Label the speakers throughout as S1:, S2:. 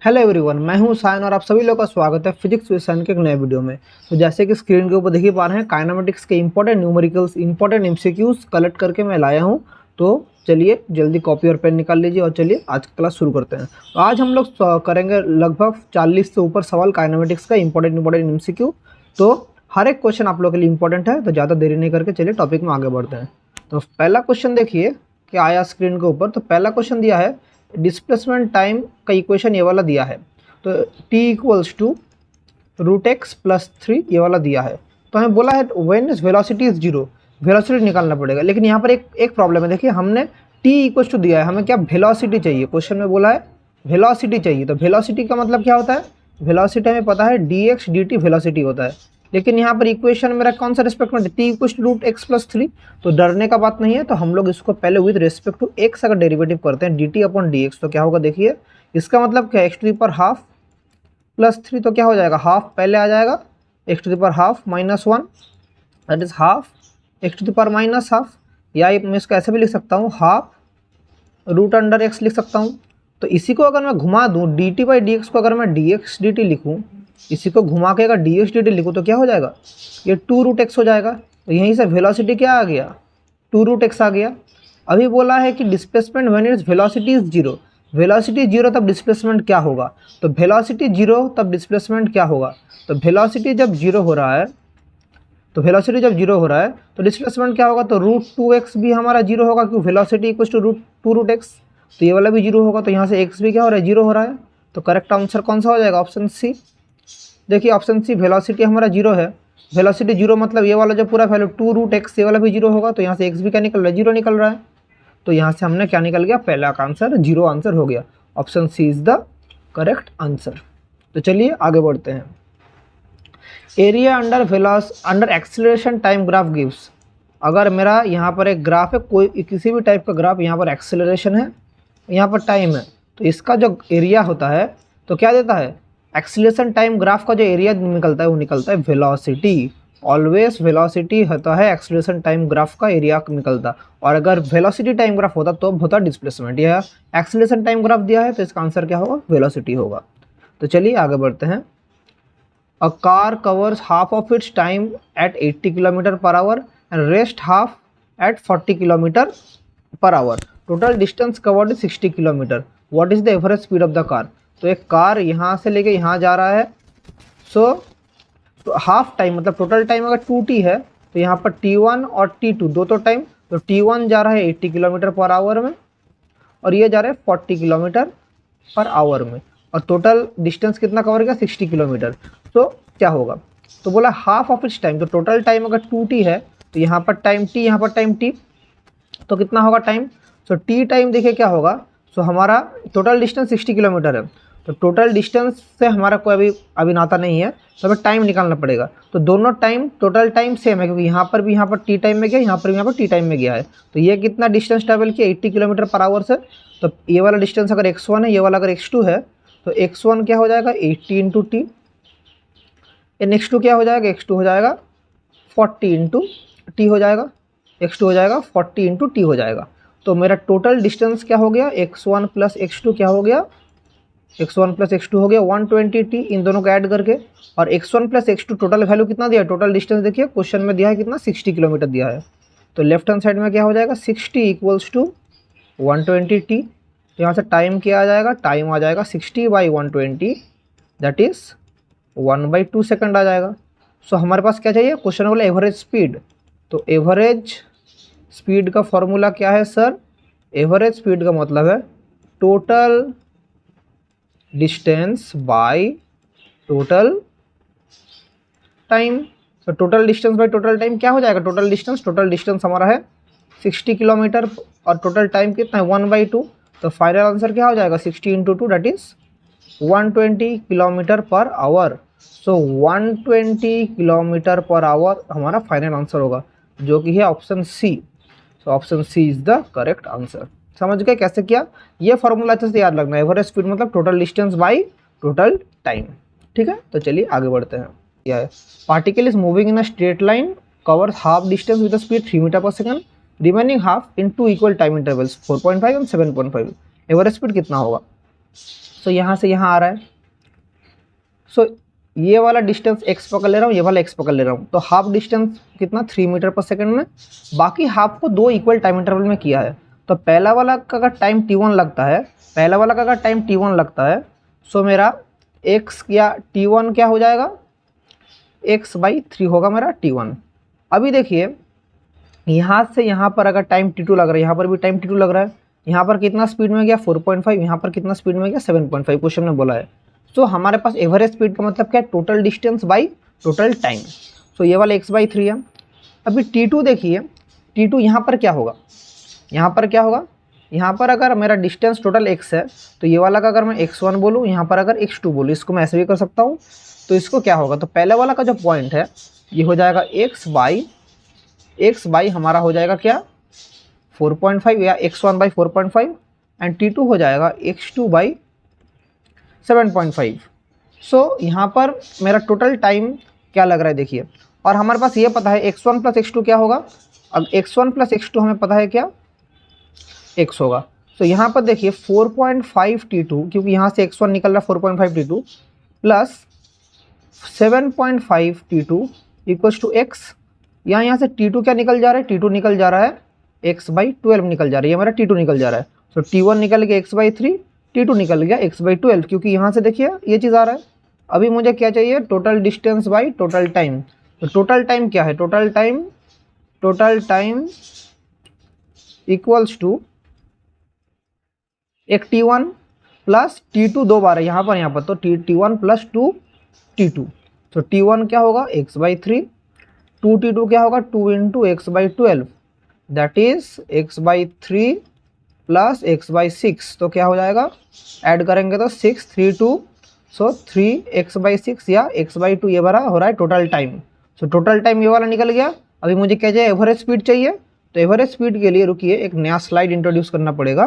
S1: Hello everyone, मैं हूं सायन और आप सभी लोगों का स्वागत है फिजिक्स विद सायन के एक नए वीडियो में। तो जैसे कि स्क्रीन के ऊपर देख ही पा रहे हैं, काइनेमेटिक्स के important numericals, important MCQs collect करके मैं लाया हूं। तो चलिए जल्दी कॉपी और पेन निकाल लीजिए और चलिए आज की क्लास शुरू करते हैं। तो आज हम लोग करेंगे लगभग 40 से ऊपर सवाल काइनेमेटिक्स का इंपॉर्टेंट एमसीक्यू। तो हर एक क्वेश्चन आप लोग के लिए इंपॉर्टेंट है, तो ज़्यादा देरी नहीं करके चलिए टॉपिक में आगे बढ़ते हैं। तो पहला क्वेश्चन देखिए क्या आया स्क्रीन के ऊपर। तो पहला क्वेश्चन दिया है डिस्प्लेसमेंट टाइम का इक्वेशन ये वाला दिया है। तो t इक्वल्स टू √x+3 ये वाला दिया है। तो हमें बोला है when is velocity is zero, velocity निकालना पड़ेगा। लेकिन यहाँ पर एक प्रॉब्लम है, देखिए हमने t इक्वल्स टू दिया है, हमें क्या वेलोसिटी चाहिए। क्वेश्चन में बोला है वेलोसिटी चाहिए। तो वेलोसिटी का मतलब क्या होता है, वेलोसिटी हमें पता है dx dt वेलोसिटी होता है। लेकिन यहाँ पर इक्वेशन मेरा कौन सा रिस्पेक्ट में t इक्वल्स टू √x+3, तो डरने का बात नहीं है। तो हम लोग इसको पहले विद रिस्पेक्ट टू x अगर डेरिवेटिव करते हैं dt/dx तो क्या होगा देखिए। इसका मतलब क्या, x⁻² + 3 तो क्या हो जाएगा, हाफ पहले आ जाएगा, x⁻½ - 1 that is half x⁻−½ या मैं इसको ऐसे भी लिख सकता हूँ, हाफ √x लिख सकता हूँ। तो इसी को अगर मैं घुमा दूँ dt/dx को अगर मैं dx dt लिखूँ, इसी को घुमा के अगर dx dt लिखूँ तो क्या हो जाएगा, ये 2√x हो जाएगा। तो यहीं से वेलोसिटी क्या आ गया, 2√x आ गया। अभी बोला है कि displacement when its velocity is zero, velocity zero तब डिस्प्लेसमेंट क्या होगा। तो वेलोसिटी जीरो तब डिस्प्लेसमेंट क्या होगा। तो वेलोसिटी जब जीरो हो रहा है, तो वेलोसिटी जब जीरो हो रहा है तो डिस्प्लेसमेंट क्या होगा, तो √2x भी हमारा जीरो होगा क्योंकि वेलोसिटी इक्वल्स टू √2√x। तो ये वाला भी जीरो होगा, तो यहाँ से x भी क्या हो रहा है, जीरो हो रहा है। तो करेक्ट आंसर कौन सा हो जाएगा, ऑप्शन सी। देखिए ऑप्शन सी, वेलोसिटी हमारा जीरो है, वेलोसिटी जीरो मतलब ये वाला जो पूरा वैल्यू 2√x ये वाला भी जीरो होगा। तो यहाँ से x भी क्या निकल रहा है, जीरो निकल रहा है। तो यहाँ से हमने क्या निकल गया, पहला का आंसर जीरो आंसर हो गया। Option C is the correct answer. तो चलिए आगे बढ़ते हैं। Area under acceleration time graph gives. अगर मेरा यहाँ पर एक ग्राफ है, कोई किसी भी टाइप का ग्राफ, यहाँ पर एक्सेलरेशन है, यहाँ पर टाइम है, तो इसका जो एरिया होता है तो क्या देता है, एक्सेलरेशन टाइम ग्राफ का जो एरिया निकलता है वो निकलता है वेलोसिटी। ऑलवेज वेलोसिटी होता है एक्सेलरेशन टाइम ग्राफ का एरिया निकलता। और अगर वेलोसिटी टाइम ग्राफ होता तो होता डिस्प्लेसमेंट। यह एक्सेलरेशन टाइम ग्राफ दिया है तो इसका आंसर क्या होगा, वेलोसिटी होगा। तो चलिए आगे बढ़ते हैं। A car covers half of its time at 80 km/h and rest half at 40 km/h। Total distance covered 60 kilometre. What is the average speed of the car. तो एक कार यहाँ से लेके यहाँ जा रहा है, तो हाफ टाइम मतलब टोटल टाइम अगर 2t है तो यहाँ पर t1 और t2 दो तो टाइम, तो t1 जा रहा है 80 km/h में और ये जा रहा है 40 km/h में, और टोटल डिस्टेंस कितना कवर किया, 60 किलोमीटर। तो क्या होगा, तो बोला हाफ ऑफ इट्स टाइम, तो टोटल टाइम अगर 2t है तो यहाँ पर टाइम t, यहाँ पर टाइम t, तो कितना होगा टाइम। सो t टाइम देखिए क्या होगा। सो हमारा टोटल डिस्टेंस 60 किलोमीटर है, तो टोटल डिस्टेंस से हमारा कोई अभी नाता नहीं है, तो हमें टाइम निकालना पड़ेगा। तो दोनों टाइम टोटल टाइम सेम है क्योंकि यहाँ पर टी टाइम में गया, यहाँ पर टी टाइम में गया है। तो ये कितना डिस्टेंस ट्रैवल किया, 80 km/h से। तो ये वाला डिस्टेंस अगर x1 है, ये वाला अगर x2 है, तो x1 क्या हो जाएगा 80 × t, एंड x2 क्या हो जाएगा, x2 हो जाएगा 40 × t हो जाएगा, x2 हो जाएगा 40 × t हो जाएगा। तो मेरा टोटल डिस्टेंस क्या हो गया, x1 + x2 क्या हो गया, x1 + x2 हो गया 120t, इन दोनों को ऐड करके। और x1 + x2 टोटल वैल्यू कितना दिया है, टोटल डिस्टेंस देखिए क्वेश्चन में दिया है कितना, 60 किलोमीटर दिया है। तो लेफ्ट हैंड साइड में क्या हो जाएगा, 60 = 120t। यहाँ से टाइम क्या आ जाएगा, टाइम आ जाएगा 60/120 दैट इज 1/2 सेकंड आ जाएगा। सो हमारे पास क्या चाहिए, क्वेश्चन बोला एवरेज स्पीड। तो एवरेज स्पीड का फॉर्मूला क्या है सर, एवरेज स्पीड का मतलब है total distance by total time. तो total distance by total time क्या हो जाएगा, टोटल डिस्टेंस हमारा है 60 किलोमीटर और टोटल टाइम कितना है 1/2। तो फाइनल आंसर क्या हो जाएगा, 60 × 2 that is 120 km/h। So 120 km/h हमारा फाइनल आंसर होगा, जो कि है option C. So option C is the correct answer. समझ गए कैसे किया, ये फॉर्मूला अच्छे से याद रखना, एवरेज स्पीड मतलब total distance by total time. ठीक है, तो चलिए आगे बढ़ते हैं। क्या है, particle is moving in a straight line covers half distance with speed 3 metre per second, remaining half in 2 equal time intervals 4.5 and 7.5। Average speed कितना होगा, सो यहाँ से यहाँ आ रहा है। सो ये वाला डिस्टेंस x पकड़ ले रहा हूँ, ये वाला x पकड़ ले रहा हूँ, तो हाफ डिस्टेंस कितना 3 मीटर पर सेकंड में, बाकी हाफ को 2 इक्वल टाइम इंटरवल में किया है। तो पहला वाला का अगर टाइम t1 लगता है, पहला वाला का अगर टाइम t1 लगता है, सो मेरा x या t1 क्या हो जाएगा, x/3 होगा मेरा t1। अभी देखिए यहाँ से यहाँ पर अगर टाइम t2 लग रहा है, यहाँ पर भी टाइम t2 लग रहा है, यहाँ पर कितना स्पीड में गया 4.5, यहाँ पर कितना स्पीड में गया 7.5, क्वेश्चन में बोला है। सो हमारे पास एवरेज स्पीड का मतलब क्या है, total distance by total time. So ये वाला x/3 है। अभी t2 देखिए, t2 यहाँ पर क्या होगा, यहाँ पर क्या होगा, यहाँ पर अगर मेरा डिस्टेंस टोटल x है, तो ये वाला का अगर मैं x1 बोलूँ, यहाँ पर अगर x2 बोलूँ, इसको मैं ऐसे भी कर सकता हूँ। तो इसको क्या होगा, तो पहले वाला का जो पॉइंट है ये हो जाएगा x बाई हमारा हो जाएगा क्या 4.5 या x1/4.5 एंड t2 हो जाएगा x2/7.5। सो यहाँ पर मेरा टोटल टाइम क्या लग रहा है देखिए, और हमारे पास ये पता है x1 + x2 क्या होगा। अब x1 + x2 हमें पता है क्या x होगा। तो यहाँ पर देखिए 4.5 t2, क्योंकि यहाँ से x1 निकल रहा है 4.5 t2 plus 7.5 t2 equals to x। यहाँ से t2 क्या निकल जा रहा है, t2 निकल जा रहा है x/12 निकल जा रही है, मेरा t2 निकल जा रहा है। तो t1 निकल गया x/3, t2 निकल गया x/12, क्योंकि यहाँ से देखिए ये चीज़ आ रहा है। अभी मुझे क्या चाहिए, total distance by total time. तो टोटल टाइम क्या है, टोटल टाइम इक्वल्स टू एक t1 प्लस t2 दो बार है यहाँ पर, तो t1 + 2 t2। तो t1 क्या होगा x/3, 2t2 क्या होगा 2 × x/12, that is x/3 plus x/6। तो क्या हो जाएगा, ऐड करेंगे तो 6 3 2, सो 3x/6 या x/2 ये भरा हो रहा है total time. So total time ये वाला निकल गया। अभी मुझे क्या चाहिए, एवरेज स्पीड चाहिए। तो एवरेज स्पीड के लिए रुकिए, एक नया स्लाइड इंट्रोड्यूस करना पड़ेगा।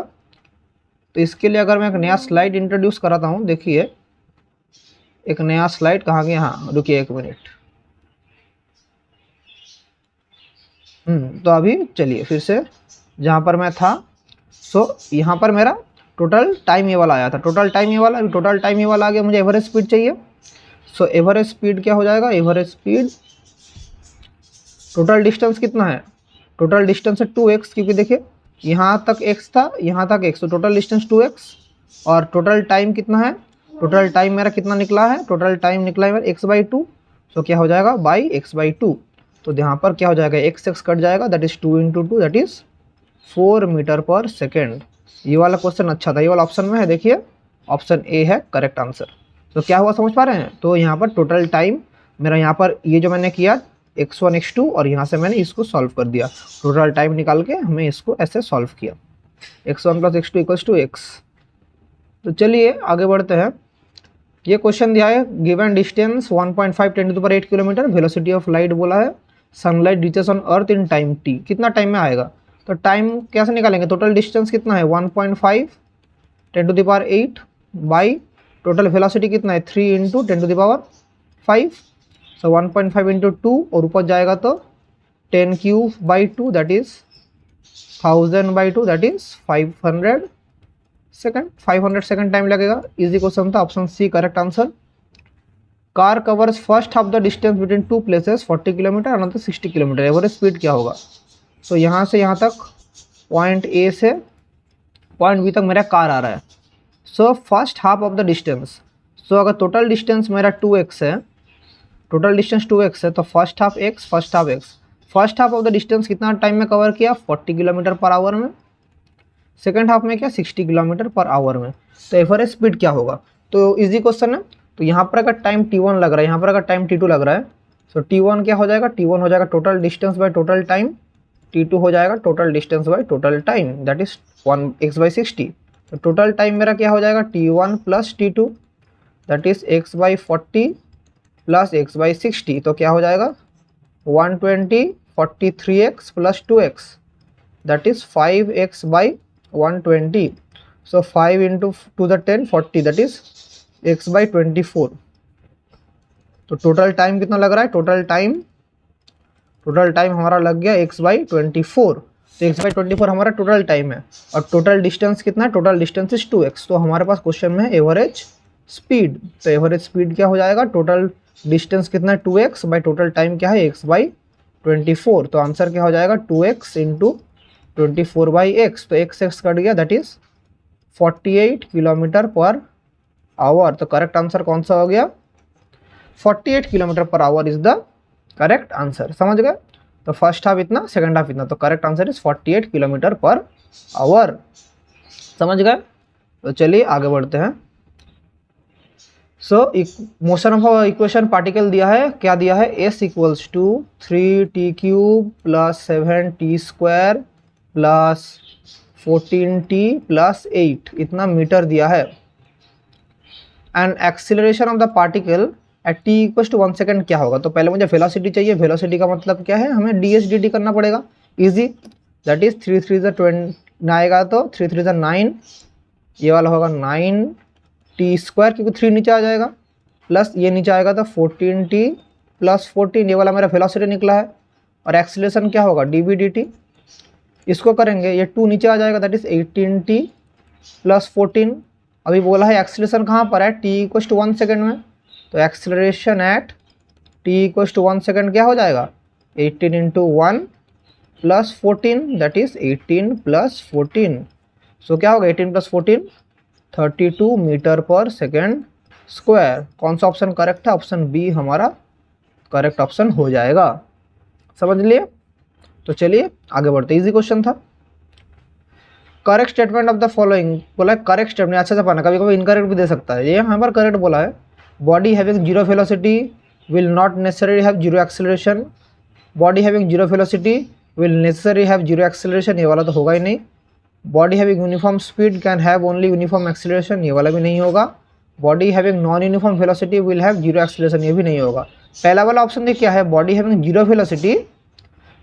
S1: तो इसके लिए अगर मैं एक नया स्लाइड इंट्रोड्यूस कराता हूँ, देखिए एक नया स्लाइड कहाँ गया, हाँ रुकिए 1 मिनट। तो अभी चलिए फिर से जहाँ पर मैं था। सो यहाँ पर मेरा टोटल टाइम ये वाला आया था, टोटल टाइम ये वाला, अभी टोटल टाइम ये वाला आ गया, मुझे एवरेज स्पीड चाहिए। सो एवरेज स्पीड क्या हो जाएगा, एवरेज स्पीड टोटल डिस्टेंस कितना है, टोटल डिस्टेंस है 2x, क्योंकि देखिए यहाँ तक x था, यहाँ तक x, तो टोटल डिस्टेंस 2x। और टोटल टाइम कितना है, टोटल टाइम मेरा कितना निकला है, टोटल टाइम निकला है मेरा x/2। सो क्या हो जाएगा बाई x/2। तो यहाँ पर क्या हो जाएगा, x कट जाएगा, that is 2 × 2 that is 4 metre पर सेकेंड। ये वाला क्वेश्चन अच्छा था, ये वाला ऑप्शन में है, देखिए ऑप्शन ए है करेक्ट आंसर। तो क्या हुआ समझ पा रहे हैं। तो यहाँ पर टोटल टाइम मेरा, यहाँ पर ये जो मैंने किया x1 x2 और यहाँ से मैंने इसको सॉल्व कर दिया, टोटल टाइम निकाल के हमें इसको ऐसे सॉल्व किया, x1 + x2 = x। तो चलिए आगे बढ़ते हैं। ये क्वेश्चन दिया है, given distance 1.5 × 10⁸ kilometre, velocity of light बोला है, sunlight reaches on earth in time t, कितना टाइम में आएगा। तो टाइम कैसे निकालेंगे, टोटल डिस्टेंस कितना है 1.5 × 10⁸ बाई टोटल वेलोसिटी कितना है 3 × 10⁵। सो 1.5 × 2 और ऊपर जाएगा तो 10³/2 that is 1000/2 that is 500 second, 500 second time लगेगा। इजी क्वेश्चन था, option C correct answer. Car covers first half the distance between 2 places 40 kilometre, another 60 kilometre, average speed क्या होगा। सो यहाँ से यहाँ तक पॉइंट ए से पॉइंट बी तक मेरा कार आ रहा है। So first half of the distance, so अगर टोटल डिस्टेंस मेरा 2x है, टोटल डिस्टेंस 2x है, तो first half x, first half x, first half of the distance कितना टाइम में कवर किया 40 किलोमीटर पर आवर में, सेकेंड हाफ में क्या 60 किलोमीटर पर आवर में। तो एवरेज स्पीड क्या होगा, तो इजी क्वेश्चन है। तो यहाँ पर अगर टाइम t1 लग रहा है, यहाँ पर अगर टाइम t2 लग रहा है, सो t1 क्या हो जाएगा, t1 हो जाएगा total distance by total time, t2 हो जाएगा total distance by total time, that is 1x/60। तो टोटल टाइम मेरा क्या हो जाएगा t1 + t2 that is x/40 plus x/60। तो क्या हो जाएगा 120 43x + 2x that is 5x/120। So 5 × 2 × 10 40 that is x/24। तो टोटल टाइम कितना लग रहा है, टोटल टाइम हमारा लग गया x/24। तो x/24 हमारा टोटल टाइम है और टोटल डिस्टेंस कितना है, टोटल डिस्टेंस इज 2x। तो हमारे पास क्वेश्चन में है एवरेज स्पीड, तो एवरेज स्पीड क्या हो जाएगा, टोटल डिस्टेंस कितना है 2x बाई टोटल टाइम क्या है x/24। तो आंसर क्या हो जाएगा 2x इंटू 24/x। तो x कट गया, दैट इज 48 किलोमीटर पर आवर। तो करेक्ट आंसर कौन सा हो गया, 48 किलोमीटर पर hour is the correct answer. समझ गए, तो फर्स्ट हाफ इतना, सेकंड हाफ इतना, तो करेक्ट आंसर इज 48 किलोमीटर पर आवर। समझ गए, तो चलिए आगे बढ़ते हैं। So motion of equation particle दिया है, क्या दिया है, s equals to 3t³ plus 7t² plus 14t plus 8 इतना मीटर दिया है। And acceleration of the particle at t equal to 1 second क्या होगा। तो पहले मुझे वेलोसिटी चाहिए, वेलोसिटी का मतलब क्या है, हमें ds/dt करना पड़ेगा, इजी, दैट इज 3 3 20 आएगा, तो 3 3 9, ये वाला होगा 9t² क्योंकि 3 नीचे आ जाएगा, प्लस ये नीचे आएगा तो 14t प्लस 14, ये वाला मेरा वेलोसिटी निकला है। और एक्सीलरेशन क्या होगा dv/dt, इसको करेंगे, ये 2 नीचे आ जाएगा, दैट इज 18t प्लस 14। अभी बोला है एक्सीलरेशन कहाँ पर है, t इक्वल टू 1 सेकेंड में, तो acceleration at t equal to 1 second क्या हो जाएगा, 18 into 1 plus 14, that is 18 plus 14। So क्या होगा 18 प्लस 14, 32 मीटर पर सेकेंड स्क्वायर। कौन सा ऑप्शन करेक्ट है, ऑप्शन बी हमारा करेक्ट ऑप्शन हो जाएगा। समझ लिए, तो चलिए आगे बढ़ते, इजी क्वेश्चन था। Correct statement of the following, बोला है करेक्ट स्टेटमेंट, अच्छा से पढ़ना, कभी कभी इनकरेक्ट भी दे सकता है, ये यहाँ पर करेक्ट बोला है। Body having zero velocity will not necessary have zero acceleration, body having zero velocity will necessary have zero acceleration, ये वाला तो होगा ही नहीं। Body having uniform speed can have only uniform acceleration, ये वाला भी नहीं होगा। Body having non uniform velocity will have zero acceleration, ये भी नहीं होगा। पहला वाला ऑप्शन देखिए क्या है, body having zero velocity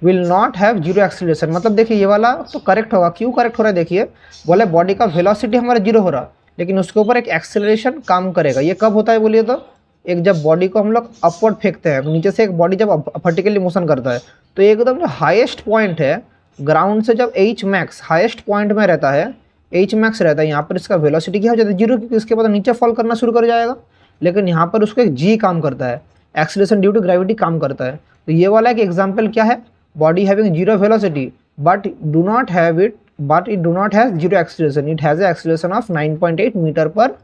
S1: will not have zero acceleration, मतलब देखिए ये वाला तो करेक्ट होगा। क्यों करेक्ट हो रहा है, देखिए बोले बॉडी का वेलोसिटी हमारा जीरो हो रहा, लेकिन उसके ऊपर एक एक्सेलरेशन काम करेगा। ये कब होता है बोलिए तो, एक जब बॉडी को हम लोग अपवर्ड फेंकते हैं, नीचे से एक बॉडी जब वर्टिकली मोशन करता है, तो एकदम जो हाईएस्ट पॉइंट है ग्राउंड से, जब एच मैक्स हाईएस्ट पॉइंट में रहता है, एच मैक्स रहता है, यहाँ पर इसका वेलोसिटी क्या हो जाता है जीरो, क्योंकि इसके बाद नीचे फॉल करना शुरू कर जाएगा। लेकिन यहाँ पर उसको एक जी काम करता है, एक्सेलरेशन ड्यू टू ग्रेविटी काम करता है। तो ये वाला एक एग्जाम्पल क्या है, body having zero velocity but it do not have zero acceleration, it has a acceleration of 9.8 metre पर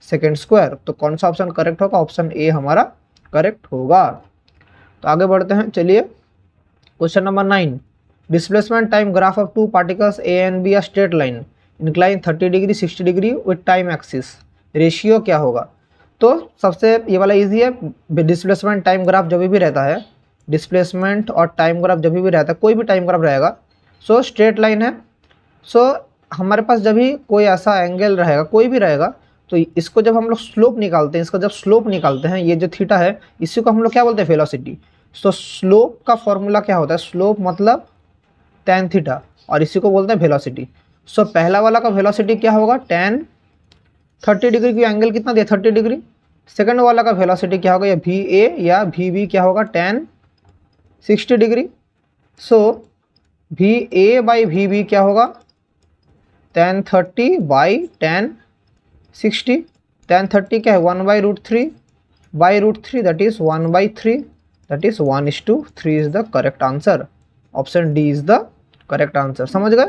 S1: सेकेंड स्क्वायर। तो कौन सा ऑप्शन करेक्ट होगा, ऑप्शन ए हमारा करेक्ट होगा। तो आगे बढ़ते हैं, चलिए question number 9, displacement time graph of two particles A and B are straight line incline 30 degree 60 degree with time axis, ratio क्या होगा। तो सबसे ये वाला इजी है, डिस्प्लेसमेंट टाइम ग्राफ जब भी रहता है, डिस्प्लेसमेंट और टाइम ग्राफ जब भी रहता है, कोई भी टाइम ग्राफ रहेगा, सो स्ट्रेट लाइन है। सो हमारे पास जब भी कोई ऐसा एंगल रहेगा, कोई भी रहेगा, तो इसको जब हम लोग स्लोप निकालते हैं, इसका जब स्लोप निकालते हैं, ये जो थीटा है, इसी को हम लोग क्या बोलते हैं, वेलोसिटी। सो स्लोप का फॉर्मूला क्या होता है, स्लोप मतलब tan थीटा, और इसी को बोलते हैं वेलोसिटी। सो पहला वाला का वेलोसिटी क्या होगा, tan 30 डिग्री की एंगल कितना दिया 30 डिग्री। सेकंड वाला का वेलोसिटी क्या होगा, या VA या VB क्या होगा, tan 60 degree. So VA by VB क्या होगा, tan 30 बाई tan 60। tan 30 क्या है 1/√3 by √3, that is 1/3, that is 1:3 is the correct answer. Option D is the correct answer. समझ गए,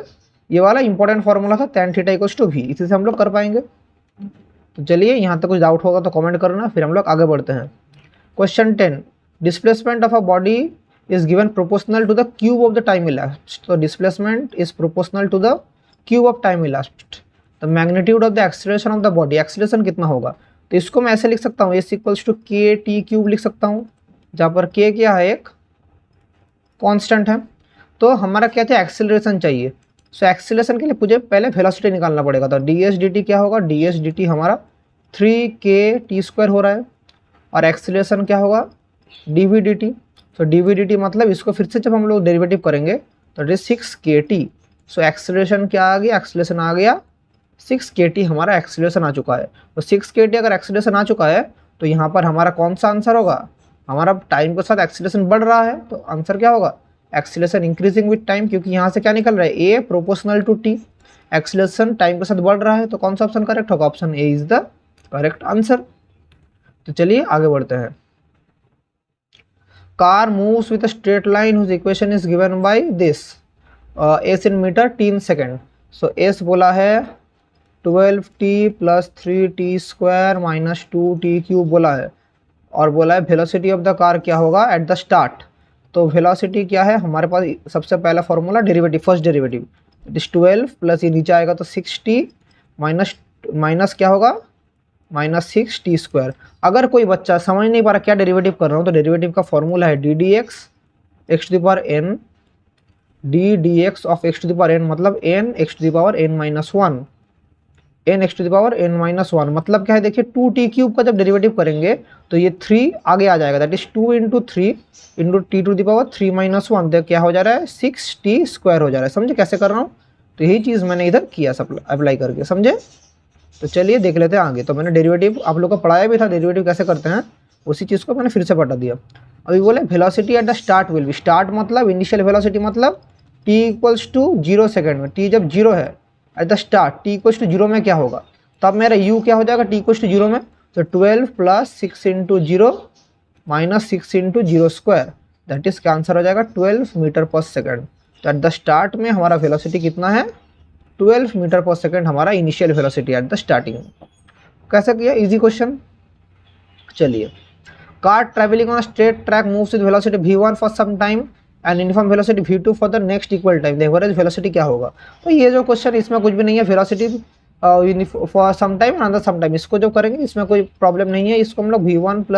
S1: ये वाला इंपॉर्टेंट फॉर्मूला था tan theta equals to V, इसी से हम लोग कर पाएंगे। तो चलिए यहाँ तक कुछ डाउट होगा तो कमेंट करना, फिर हम लोग आगे बढ़ते हैं। Question 10, displacement of a body is given proportional to the cube of the time elapsed. So displacement is proportional to the cube of time elapsed. The magnitude of the acceleration of the body, acceleration कितना होगा, तो इसको मैं ऐसे लिख सकता हूँ, s equals to KT³ लिख सकता हूँ, जहाँ पर k क्या है, एक कांस्टेंट है। तो हमारा क्या था, एक्सेलरेशन चाहिए। सो एक्सेलरेशन के लिए मुझे पहले वेलोसिटी निकालना पड़ेगा, तो ds/dt क्या होगा, ds/dt हमारा 3kT² हो रहा है, और एक्सेलरेशन क्या होगा dv/dt। तो dv/dt मतलब इसको फिर से जब हम लोग डेरिवेटिव करेंगे तो it is 6kT। So acceleration क्या आ गया, एक्सेलरेशन आ गया 6kT, हमारा एक्सेलरेशन आ चुका है। तो 6kT अगर एक्सेलरेशन आ चुका है, तो यहाँ पर हमारा कौन सा आंसर होगा, हमारा टाइम के साथ एक्सेलरेशन बढ़ रहा है, तो आंसर क्या होगा एक्सीलरेशन इंक्रीजिंग विथ टाइम, क्योंकि यहाँ से क्या निकल रहा है, a proportional to t, acceleration time के साथ बढ़ रहा है, तो कौन सा ऑप्शन करेक्ट होगा, option a is the correct answer. तो चलिए आगे बढ़ते हैं। Car moves with a straight line whose equation is given by this, s in metre t in second. So s बोला है 12t + 3t² - 2t³ बोला है, और बोला है वेलोसिटी ऑफ द कार क्या होगा एट द स्टार्ट। तो वेलोसिटी क्या है हमारे पास, सबसे पहला formula derivative, first derivative it is 12 plus ये नीचे आएगा तो 6t माइनस क्या होगा -6t²। अगर कोई बच्चा समझ नहीं पा रहा क्या डेरिवेटिव कर रहा हूँ, तो डेरिवेटिव का फॉर्मूला है d d x x to the power n, d d x of x to the power n मतलब n x to the power n-1, n x to the power n-1 मतलब क्या है, देखिए 2t³ का जब derivative करेंगे तो ये 3 आगे आ जाएगा, that is 2 × 3 × t to the power 3-1, तो क्या हो जा रहा है 6t² हो जा रहा है। समझे कैसे कर रहा हूँ, तो यही चीज़ मैंने इधर किया अप्लाई करके, समझे। तो चलिए देख लेते हैं आगे। तो मैंने डेरिवेटिव आप लोग को पढ़ाया भी था, डेरिवेटिव कैसे करते हैं, उसी चीज़ को मैंने फिर से बता दिया। अभी बोले velocity at the start will be, start मतलब इनिशियल वेलोसिटी मतलब t = 0 सेकेंड में, t जब 0 है एट द स्टार्ट, t = 0 में क्या होगा, तब मेरा u क्या हो जाएगा t = 0 में, तो 12 + 6 × 0 - 6 × 0², दैट इज क्या आंसर हो जाएगा 12 मीटर पर सेकेंड। तो एट द स्टार्ट में हमारा वेलोसिटी कितना है 12 मीटर पर सेकेंड, हमारा initial velocity at the starting. कैसे किया, इजी क्वेश्चन। चलिए, car travelling on straight track moves with velocity v1 for some time and uniform velocity v2 for the next equal time, the average velocity क्या होगा। तो ये जो question इसमें कुछ भी नहीं है, velocity for some time another some time, इसको जो करेंगे इसमें कोई प्रॉब्लम नहीं है। इसको हम लोग v1 +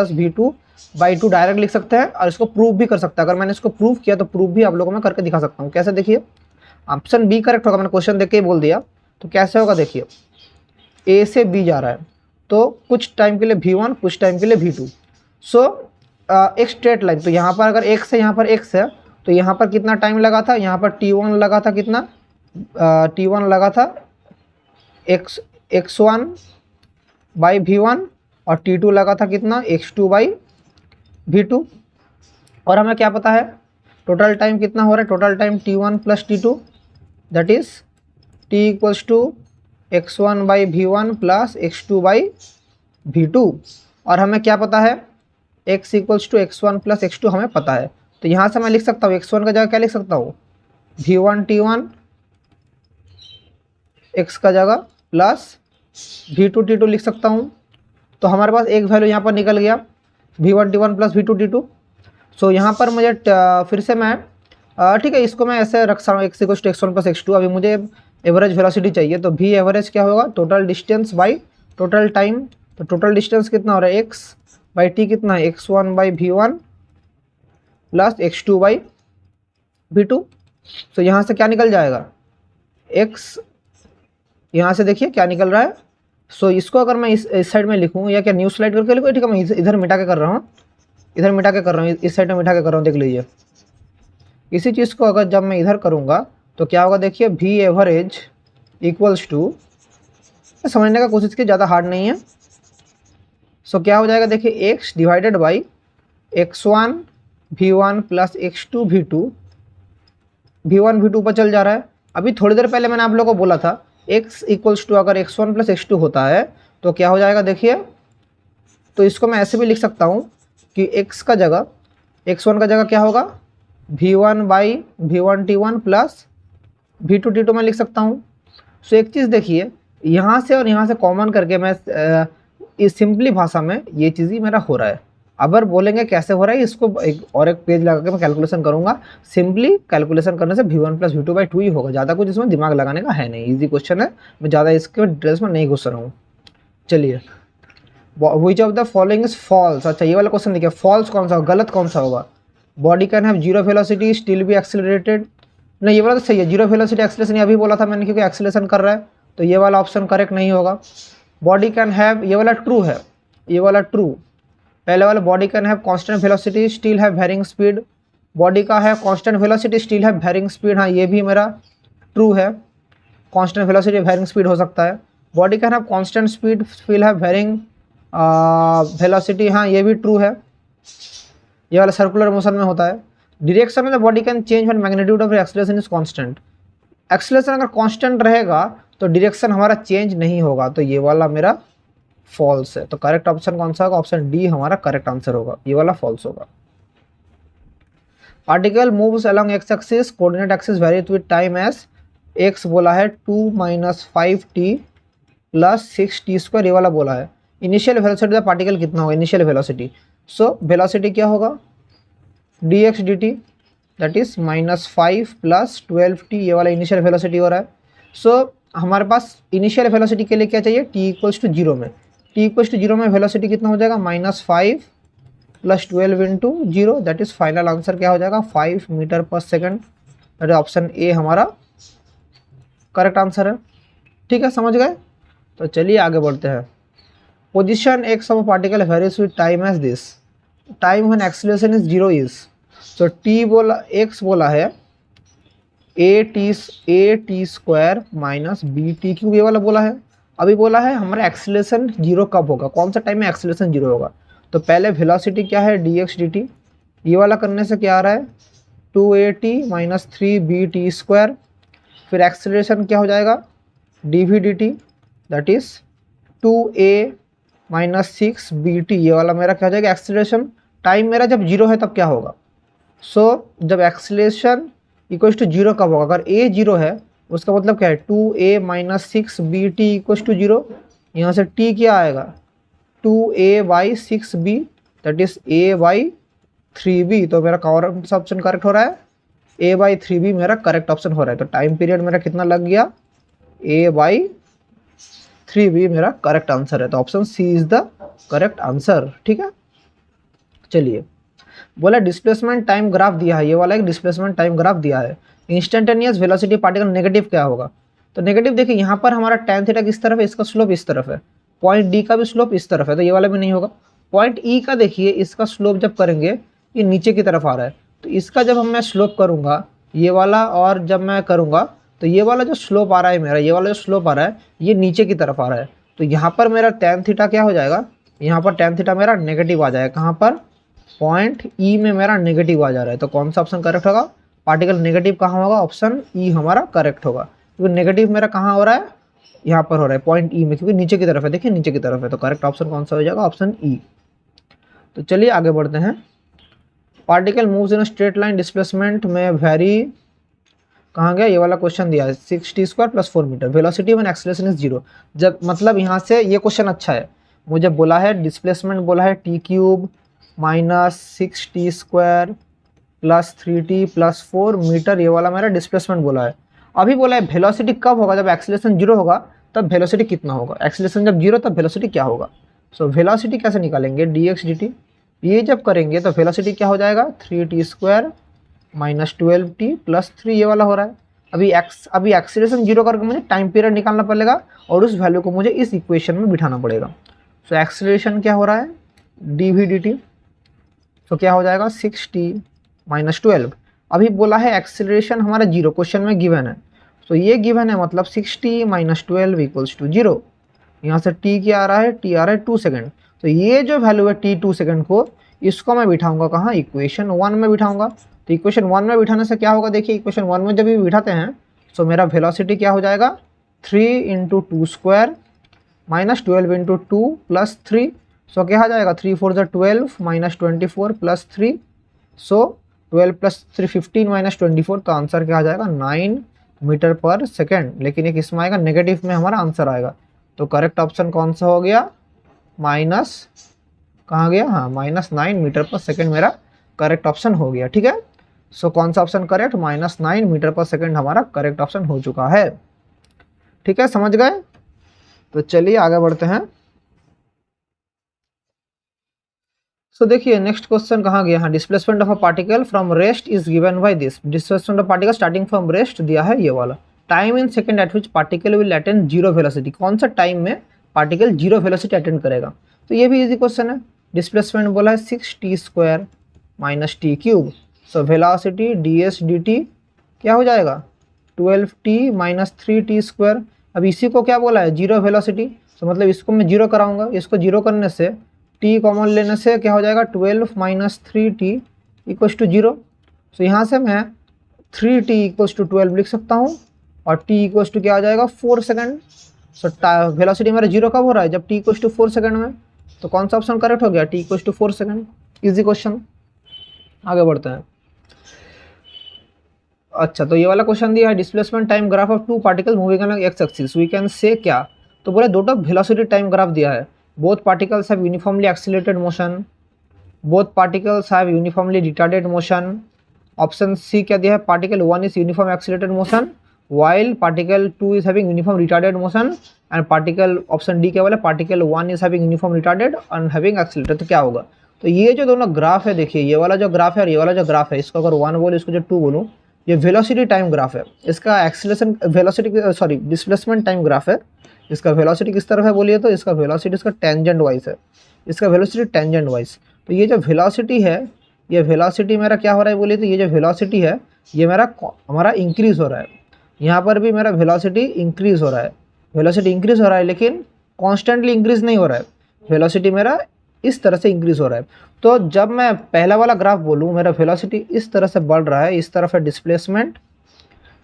S1: v2/2 डायरेक्ट लिख सकते हैं, और इसको प्रूव भी कर सकते हैं। अगर मैंने इसको प्रूव किया तो प्रूव भी आप लोगों में करके दिखा सकता हूँ। कैसे, देखिए ऑप्शन बी करेक्ट होगा, मैंने क्वेश्चन देख के ही बोल दिया। तो कैसे होगा, देखिए ए से बी जा रहा है, तो कुछ टाइम के लिए v1 कुछ टाइम के लिए v2। सो एक स्ट्रेट लाइन, तो यहाँ पर अगर x है, यहाँ पर x है, तो यहाँ पर कितना टाइम लगा था, यहाँ पर t1 लगा था, कितना t1 लगा था x1/v1, और t2 लगा था कितना x2/v2। और हमें क्या पता है टोटल टाइम कितना हो रहा है, total time t1 + t2, that is t = x1/v1 + x2/v2। और हमें क्या पता है x = x1 + x2 हमें पता है। तो यहाँ से मैं लिख सकता हूँ x1 का जगह क्या लिख सकता हूँ v1 t1 x का जगह प्लस v2 t2 लिख सकता हूँ। तो हमारे पास एक वैल्यू यहाँ पर निकल गया v1 t1 + v2 t2। सो यहाँ पर मुझे फिर से मैं ठीक है, इसको मैं ऐसे रख सकता हूँ x = x1 + x2। अभी मुझे एवरेज वेलोसिटी चाहिए, तो v एवरेज क्या होगा total distance by total time. तो टोटल डिस्टेंस कितना हो रहा है x/t कितना है x1/v1 + x2/v2। तो यहाँ से क्या निकल जाएगा x, यहाँ से देखिए क्या निकल रहा है। सो इसको अगर मैं इस साइड में लिखूँ या क्या न्यू स्लाइड करके लिखूँ, ठीक है मैं इधर मिटा के कर रहा हूँ, इधर मिटा के कर रहा हूँ, इस साइड में मिटा के कर रहा हूँ, देख लीजिए। इसी चीज़ को अगर जब मैं इधर करूँगा तो क्या होगा, देखिए v एवरेज = समझने का कोशिश की, ज़्यादा हार्ड नहीं है। सो क्या हो जाएगा, देखिए x divided by x1/v1 + x2/v2, v1 v2 पर चल जा रहा है। अभी थोड़ी देर पहले मैंने आप लोगों को बोला था x = अगर x1 + x2 होता है तो क्या हो जाएगा, देखिए तो इसको मैं ऐसे भी लिख सकता हूँ कि x का जगह x1 का जगह क्या होगा v1/v1 t1 + v2 t2 में लिख सकता हूँ। सो एक चीज़ देखिए, यहाँ से और यहाँ से कॉमन करके मैं इस सिंपली भाषा में ये चीज़ ही मेरा हो रहा है। अगर बोलेंगे कैसे हो रहा है, इसको एक पेज लगा के मैं कैलकुलेशन करूँगा। सिंपली कैलकुलेशन करने से v1 + v2/2 ही होगा, ज़्यादा कुछ इसमें दिमाग लगाने का है नहीं, इजी क्वेश्चन है, मैं ज़्यादा इसके डिटेल्स में नहीं घुस रहा हूँ। चलिए, which of the following is false. अच्छा ये वाला क्वेश्चन देखिए, फॉल्स कौन सा होगा, गलत कौन सा होगा। Body can have 0 velocity still be accelerated, नहीं ये वाला तो सही है, 0 वेलोसिटी एक्सेलरेशन अभी बोला था मैंने, क्योंकि एक्सेलरेशन कर रहा है, तो ये वाला ऑप्शन करेक्ट नहीं होगा। बॉडी कैन हैव, ये वाला ट्रू है, ये वाला ट्रू। पहले वाला body can have constant velocity still have varying speed, body का है constant velocity still have varying speed, हाँ ये भी मेरा ट्रू है, कांस्टेंट वेलोसिटी वेरिंग स्पीड हो सकता है। Body can have constant speed still have varying velocity, हाँ ये भी ट्रू है, ये वाला सर्कुलर मोशन में होता है। डायरेक्शन में the body can change when magnitude of acceleration is constant. Acceleration अगर कांस्टेंट रहेगा तो डायरेक्शन हमारा चेंज नहीं होगा, तो ये वाला मेरा फॉल्स है। तो करेक्ट ऑप्शन कौन सा होगा? ऑप्शन डी हमारा करेक्ट आंसर होगा, ये वाला फॉल्स होगा। Particle moves along X axis, coordinate axis varies with time as X बोला है 2 - 5t + 6t², ये वाला बोला है। इनिशियल वेलोसिटी ऑफ पार्टिकल कितना होगा? इनिशियल वेलोसिटी, सो वेलोसिटी क्या होगा? dx dt that is -5 + 12t, ये वाला इनिशियल वेलोसिटी हो रहा है। सो हमारे पास इनिशियल वेलोसिटी के लिए क्या चाहिए? t = 0 में, t = 0 में वेलोसिटी कितना हो जाएगा? -5 + 12 × 0, दैट इज फाइनल आंसर क्या हो जाएगा? 5 metre per second. That is option A हमारा करेक्ट आंसर है। ठीक है, समझ गए? तो चलिए आगे बढ़ते हैं। Position X of particle varies with time as this, time when acceleration is 0 is, so T बोला, एक्स बोला है at² - bt³, ये वाला बोला है। अभी बोला है हमारा एक्सेलरेशन 0 कब होगा, कौन सा टाइम में एक्सेलरेशन 0 होगा। तो पहले वेलोसिटी क्या है? dx dt, ये वाला करने से क्या आ रहा है? 2at - 3bt²। फिर एक्सेलरेशन क्या हो जाएगा? dv dt that is 2a - 6bt, ये वाला मेरा क्या हो जाएगा? एक्सेलरेशन। टाइम मेरा जब 0 है तब क्या होगा? सो जब एक्सेलरेशन = 0 कब होगा? अगर a 0 है उसका मतलब क्या है? 2a - 6bt = 0। यहाँ से t क्या आएगा? 2a/6b that is a/3b। तो मेरा कौन सा ऑप्शन करेक्ट हो रहा है? a/3b मेरा करेक्ट ऑप्शन हो रहा है। तो टाइम पीरियड मेरा कितना लग गया? a/3b मेरा करेक्ट आंसर है। तो option C is the correct answer. ठीक है, चलिए बोला डिस्प्लेसमेंट टाइम ग्राफ दिया है, ये वाला एक डिस्प्लेसमेंट टाइम ग्राफ दिया है। इंस्टेंटेनियस वेलोसिटी पार्टिकल नेगेटिव क्या होगा? तो नेगेटिव देखिए यहाँ पर हमारा tan थीटा किस तरफ है? इसका स्लोप इस तरफ है। पॉइंट डी का भी स्लोप इस तरफ है, तो ये वाला भी नहीं होगा। पॉइंट ई का देखिए, इसका स्लोप जब करेंगे ये नीचे की तरफ आ रहा है, तो इसका जब मैं स्लोप करूँगा ये वाला, और जब मैं करूँगा तो ये वाला जो स्लोप आ रहा है मेरा, ये वाला जो स्लोप आ रहा है ये नीचे की तरफ आ रहा है। तो यहाँ पर मेरा tan थीटा क्या हो जाएगा? यहाँ पर tan थीटा मेरा नेगेटिव आ जाएगा। कहाँ पर? पॉइंट ई में मेरा नेगेटिव आ जा रहा है। तो कौन सा ऑप्शन करेक्ट होगा? पार्टिकल नेगेटिव कहाँ होगा? ऑप्शन ई हमारा करेक्ट होगा, क्योंकि नेगेटिव मेरा कहाँ हो रहा है? यहाँ पर हो रहा है पॉइंट ई में, क्योंकि नीचे की तरफ है। देखिए नीचे की तरफ है, तो करेक्ट ऑप्शन कौन सा हो जाएगा? Option E. तो चलिए आगे बढ़ते हैं। Particle moves in straight line displacement में वेरी, कहाँ गया? ये वाला क्वेश्चन दिया है 6t² + 4 metre, velocity when acceleration is 0। जब मतलब यहाँ से ये क्वेश्चन अच्छा है, मुझे बोला है डिस्प्लेसमेंट बोला है t³ - 6t² + 3t + 4 मीटर, ये वाला मेरा डिस्प्लेसमेंट बोला है। अभी बोला है वेलोसिटी कब होगा? जब एक्सेलरेशन 0 होगा तब वेलोसिटी कितना होगा? एक्सेलरेशन जब 0 तब वेलोसिटी क्या होगा? सो वेलोसिटी कैसे निकालेंगे? dx dt, ये जब करेंगे तो वेलोसिटी क्या हो जाएगा? 3t² - 12t + 3, ये वाला हो रहा है। अभी एक्सेलरेशन 0 करके मुझे टाइम पीरियड निकालना पड़ेगा और उस वैल्यू को मुझे इस इक्वेशन में बिठाना पड़ेगा। सो एक्सेलरेशन क्या हो रहा है? dv dt, तो क्या हो जाएगा? 6t - 12। अभी बोला है एक्सेलरेशन हमारा 0, क्वेश्चन में गिवन है, तो ये गिवन है मतलब 6t - 12 = 0। यहाँ से t क्या आ रहा है? t आ रहा है 2 सेकेंड। तो ये जो वैल्यू है t 2 सेकेंड को, इसको मैं बिठाऊंगा कहाँ? इक्वेशन 1 में बिठाऊंगा। तो इक्वेशन 1 में बिठाने से क्या होगा? देखिए इक्वेशन 1 में जब भी बिठाते हैं तो मेरा वेलोसिटी क्या हो जाएगा? 3 × 2² - 12 × 2 + 3। सो क्या आ जाएगा? 3 × 4 = 12 - 24 + 3, सो 12 + 3 15 - 24, तो आंसर क्या आ जाएगा? 9 मीटर/सेकेंड। लेकिन एक इसमें आएगा नेगेटिव में हमारा आंसर आएगा। तो करेक्ट ऑप्शन कौन सा हो गया? माइनस, कहाँ गया? हाँ, -9 मीटर/सेकेंड मेरा करेक्ट ऑप्शन हो गया। ठीक है, सो कौन सा ऑप्शन करेक्ट? -9 मीटर/सेकेंड हमारा करेक्ट ऑप्शन हो चुका है। ठीक है, समझ गए? तो चलिए आगे बढ़ते हैं। सो देखिए नेक्स्ट क्वेश्चन कहाँ गया? हाँ, displacement of a particle from rest is given by this. Displacement of particle starting from rest दिया है ये वाला। Time in second eight which particle will attain 0 velocity, कौन सा टाइम में पार्टिकल 0 वेलोसिटी अटेंड करेगा? तो ये भी इजी क्वेश्चन है। डिस्प्लेसमेंट बोला है 6t² - t³। So velocity ds dt क्या हो जाएगा? 12t - 3t²। अब इसी को क्या बोला है? 0 वेलोसिटी। तो मतलब इसको मैं 0 कराऊंगा, इसको 0 करने से t कॉमन लेने से क्या हो जाएगा? 12 - 3t = 0। सो यहाँ से मैं 3t इक्वल्स टू 12 लिख सकता हूँ और t इक्वल्स टू क्या आ जाएगा 4 सेकेंड। सो वेलोसिटी मेरा जीरो कब हो रहा है, जब t इक्वल्स टू 4 सेकेंड में। तो कौन सा ऑप्शन करेक्ट हो गया, t equals to 4 second. Easy question, आगे बढ़ते हैं। अच्छा, तो ये वाला क्वेश्चन दिया है displacement time graph of two particle moving along X axis, we can say क्या। तो बोले दो वेलोसिटी टाइम ग्राफ दिया है, both particles have uniformly accelerated motion, both particles have uniformly retarded motion. Option C क्या दिया है, particle 1 is uniform accelerated motion while particle 2 is having uniform retarded motion and particle option D क्या बोला, particle 1 is having uniform retarded and having accelerated। तो क्या होगा, तो ये जो दोनों ग्राफ है देखिए, ये वाला जो ग्राफ है और ये वाला जो ग्राफ है, इसको अगर 1 बोलो इसको जो 2 बोलूँ, ये वेलोसिटी टाइम ग्राफ है। इसका acceleration velocity sorry displacement time graph है। इसका वेलोसिटी किस तरफ है बोलिए, तो इसका वेलोसिटी इसका टेंजेंट वाइज है, इसका वेलोसिटी टेंजेंट वाइज। तो ये जो वेलोसिटी है, ये वेलोसिटी मेरा क्या हो रहा है बोलिए, तो ये जो वेलोसिटी है ये मेरा हमारा इंक्रीज हो रहा है। यहाँ पर भी मेरा वेलोसिटी इंक्रीज हो रहा है, वेलोसिटी इंक्रीज हो रहा है, लेकिन कॉन्स्टेंटली इंक्रीज नहीं हो रहा है। वेलोसिटी मेरा इस तरह से इंक्रीज हो रहा है। तो जब मैं पहला वाला ग्राफ बोलूँ, मेरा वेलोसिटी इस तरह से बढ़ रहा है, इस तरफ है डिस्प्लेसमेंट,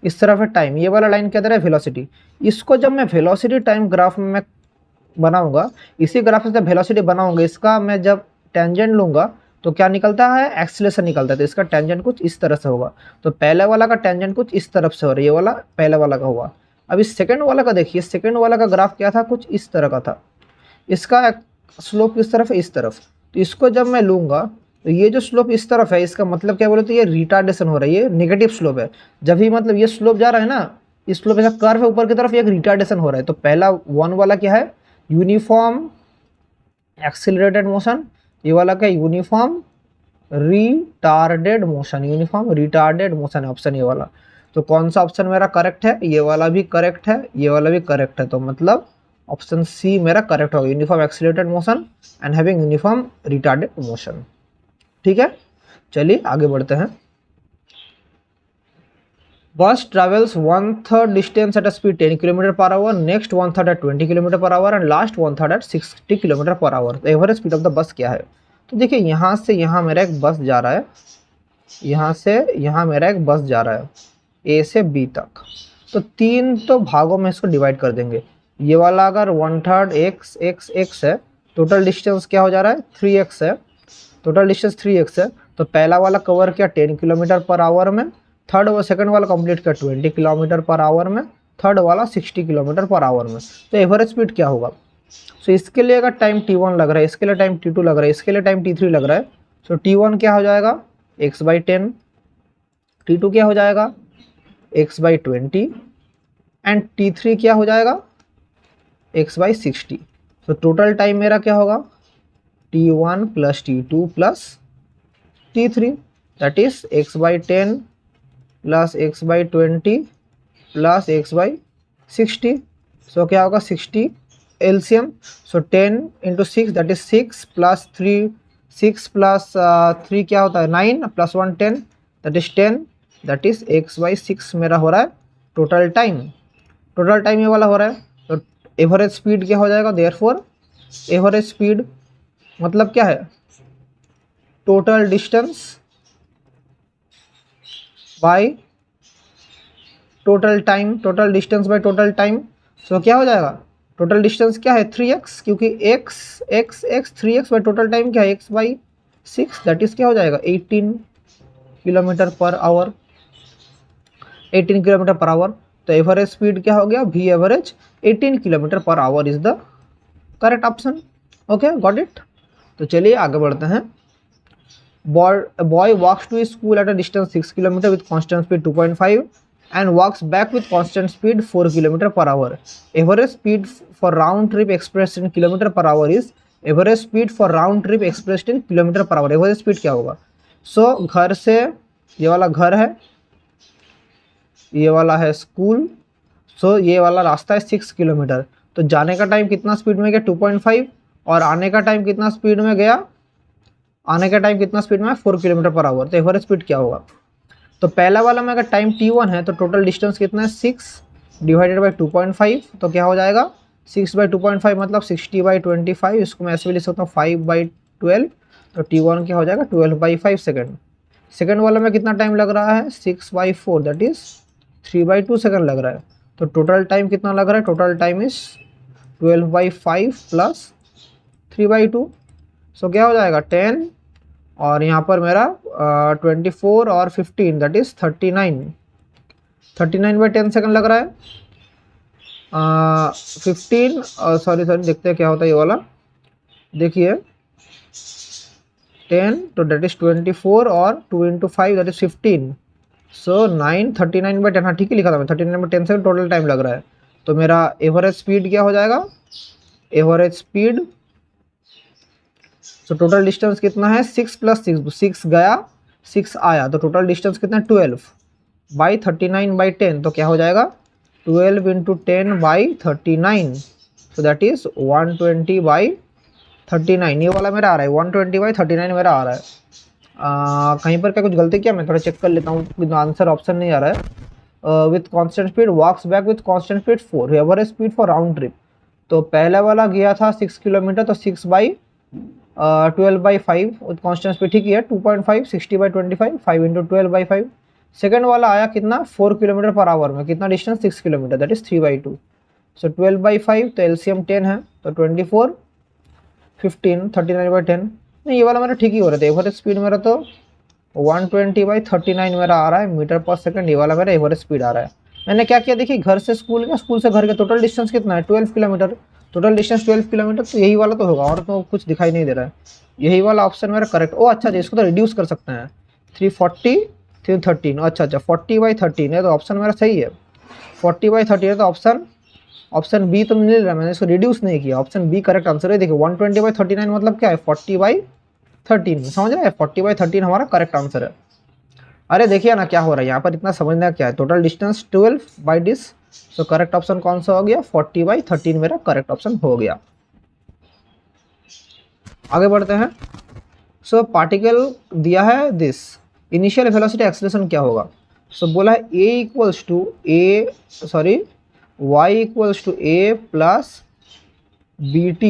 S1: इस तरफ है टाइम, ये वाला लाइन क्या दे रहा है वेलोसिटी। इसको जब मैं वेलोसिटी टाइम ग्राफ में बनाऊंगा, इसी ग्राफ से जब वेलोसिटी बनाऊंगा, इसका मैं जब टेंजेंट लूँगा तो क्या निकलता है, एक्सीलरेशन निकलता है। तो इसका टेंजेंट कुछ इस तरह से होगा। तो पहले वाला का टेंजेंट कुछ इस तरफ से हो रहा है, ये वाला पहले वाला का हुआ। अब इस सेकंड वाला का देखिए, सेकंड वाला का ग्राफ क्या था, कुछ इस तरह का था। इसका स्लोप किस तरफ है, इस तरफ। तो इसको जब मैं लूँगा तो ये जो स्लोप इस तरफ है, इसका मतलब क्या बोले, तो ये रिटार्डेशन हो रहा है, ये नेगेटिव स्लोप है। जब भी मतलब ये स्लोप जा रहा है ना, इस स्लोप ऐसा कर्व है ऊपर की तरफ, एक रिटार्डेशन हो रहा है। तो पहला 1 वाला क्या है, यूनिफॉर्म एक्सिलरेटेड मोशन, ये वाला क्या, uniform retarded motion, uniform retarded motion है ऑप्शन ये वाला। तो कौन सा ऑप्शन मेरा करेक्ट है, ये वाला भी करेक्ट है, ये वाला भी करेक्ट है। तो मतलब ऑप्शन सी मेरा करेक्ट होगा, uniform accelerated motion and having uniform retarded motion. ठीक है, चलिए आगे बढ़ते हैं। Bus travels 1/3 distance at speed 10 kilometre पर आवर, नेक्स्ट 1/3 एट 20 किलोमीटर पर hour and last 1/3 at 60 kilometre पर आवर। तो average speed of the bus क्या है। तो देखिए यहाँ से यहाँ मेरा एक बस जा रहा है, यहाँ से यहाँ मेरा एक बस जा रहा है ए से बी तक। तो 3 तो भागों में इसको डिवाइड कर देंगे। ये वाला अगर 1/3 x है, टोटल डिस्टेंस क्या हो जा रहा है 3x है, टोटल डिस्टेंस 3x है। तो पहला वाला कवर किया 10 किलोमीटर पर आवर में, थर्ड और सेकंड वाला कंप्लीट किया 20 किलोमीटर पर आवर में, थर्ड वाला 60 किलोमीटर पर आवर में। तो एवरेज स्पीड क्या होगा। सो इसके लिए अगर टाइम t1 लग रहा है, इसके लिए टाइम t2 लग रहा है, इसके लिए टाइम t3 लग रहा है। सो t1 क्या हो जाएगा x/10, t2 क्या हो जाएगा x/20 एंड t3 क्या हो जाएगा x/60। सो टोटल टाइम मेरा क्या होगा t1 plus t2 plus t3, that is x/10 plus x/20 plus x/60। सो क्या होगा 60 LCM। So 10 × 6 that is 6 plus 3, 6 plus 3 क्या होता है 9 plus 1 10 that is 10, that is x/6 मेरा हो रहा है टोटल टाइम। टोटल टाइम ये वाला हो रहा है। तो एवरेज स्पीड क्या हो जाएगा, देयरफॉर एवरेज स्पीड मतलब क्या है, total distance by total time, total distance by total time. So क्या हो जाएगा, टोटल डिस्टेंस क्या है 3x, क्योंकि x 3x by total time क्या है x/6, दैट इज क्या हो जाएगा 18 किलोमीटर पर आवर, 18 किलोमीटर पर आवर। तो एवरेज स्पीड क्या हो गया, v एवरेज 18 किलोमीटर पर hour is the correct option. Okay, got it. तो चलिए आगे बढ़ते हैं। Boy walks to school at a distance 6 kilometre with constant speed 2.5 and walks back with constant speed 4 km per hour. Average speed for round trip expressed in km per hour is average speed for round trip expressed in km per hour. Average speed क्या होगा। सो घर से ये वाला घर है, ये वाला है स्कूल। सो ये वाला रास्ता है 6 किलोमीटर। तो जाने का टाइम कितना स्पीड में गया 2.5 और आने का टाइम कितना स्पीड में गया, आने का टाइम कितना स्पीड में 4 किलोमीटर पर आवर। तो एवरेज स्पीड क्या होगा। तो पहला वाला में अगर टाइम t1 है तो टोटल डिस्टेंस कितना है 6 डिवाइडेड बाई 2.5। तो क्या हो जाएगा 6/2.5 मतलब 60/25। इसको मैं ऐसे भी लिख सकता हूँ 5/12। तो t1 क्या हो जाएगा 12/5 सेकेंड। सेकंड वाला में कितना टाइम लग रहा है 6/4 दैट इज 3/2 सेकंड लग रहा है। तो टोटल टाइम कितना लग रहा है, टोटल टाइम इज 12/5 प्लस 3/2। सो क्या हो जाएगा 10 और यहाँ पर मेरा 24 और 15 दैट इज 39/10 सेकंड लग रहा है। 15 सॉरी देखते हैं क्या होता है ये वाला। देखिए 10 तो दैट इज 24 और 2 × 5 दैट इज 15। सो 9 39/10, हाँ ठीक ही लिखा था मैं, 39/10 सेकंड टोटल टाइम लग रहा है। तो मेरा एवरेज स्पीड क्या हो जाएगा, एवरेज स्पीड, तो टोटल डिस्टेंस कितना है 6 + 6, 6 गया 6 आया, तो टोटल डिस्टेंस कितना 12/39/10, तो क्या हो जाएगा 12 × 10/39, सो दैट इज 120/39। ये वाला मेरा आ रहा है 120/39 मेरा आ रहा है। कहीं पर क्या कुछ गलती किया, मैं थोड़ा चेक कर लेता हूँ, आंसर ऑप्शन नहीं आ रहा है। With constant speed walks back with constant speed 4, average speed for round trip. तो पहला वाला गया था 6 किलोमीटर, तो 6/12/5 विथ कांस्टेंट स्पीड, ठीक है 2.5, 60/25, 5 × 12/5। सेकंड वाला आया कितना 4 किलोमीटर पर आवर में, कितना डिस्टेंस 6 किलोमीटर दैट इज 3/2। सो 12/5 तो एलसीएम 10 है, तो 24, 15, 39/10। नहीं ये वाला मेरा ठीक ही हो रहा था। एवरेज स्पीड मेरा तो 120/39 मेरा आ रहा है मीटर पर सेकंड, ये वाला मेरा एवरेज स्पीड आ रहा है। मैंने क्या किया देखिए, घर से स्कूल का, स्कूल से घर के टोटल डिस्टेंस कितना है 12 किलोमीटर, टोटल डिस्टेंस 12 किलोमीटर, तो यही वाला तो होगा, और तो कुछ दिखाई नहीं दे रहा है। यही वाला ऑप्शन मेरा करेक्ट। ओ अच्छा, इसको तो रिड्यूस कर सकते हैं 340 313, अच्छा 40/13 है, तो ऑप्शन मेरा सही है 40/13 है। तो ऑप्शन बी तो मिल रहा है, मैंने इसको रिड्यूस नहीं किया, ऑप्शन बी करेक्ट आंसर है। देखिए 120/39 मतलब क्या है 40/13, समझ रहे हैं 40/13 हमारा करेक्ट आंसर है। अरे देखिए ना क्या हो रहा है यहाँ पर, इतना समझना क्या है, total distance 12/10, so correct option कौन सा हो गया 40/13 मेरा करेक्ट ऑप्शन हो गया। आगे बढ़ते हैं। सो पार्टिकल दिया है दिस, इनिशियल वेलोसिटी एक्सेलरेशन क्या होगा। सो बोला है y = a plus bt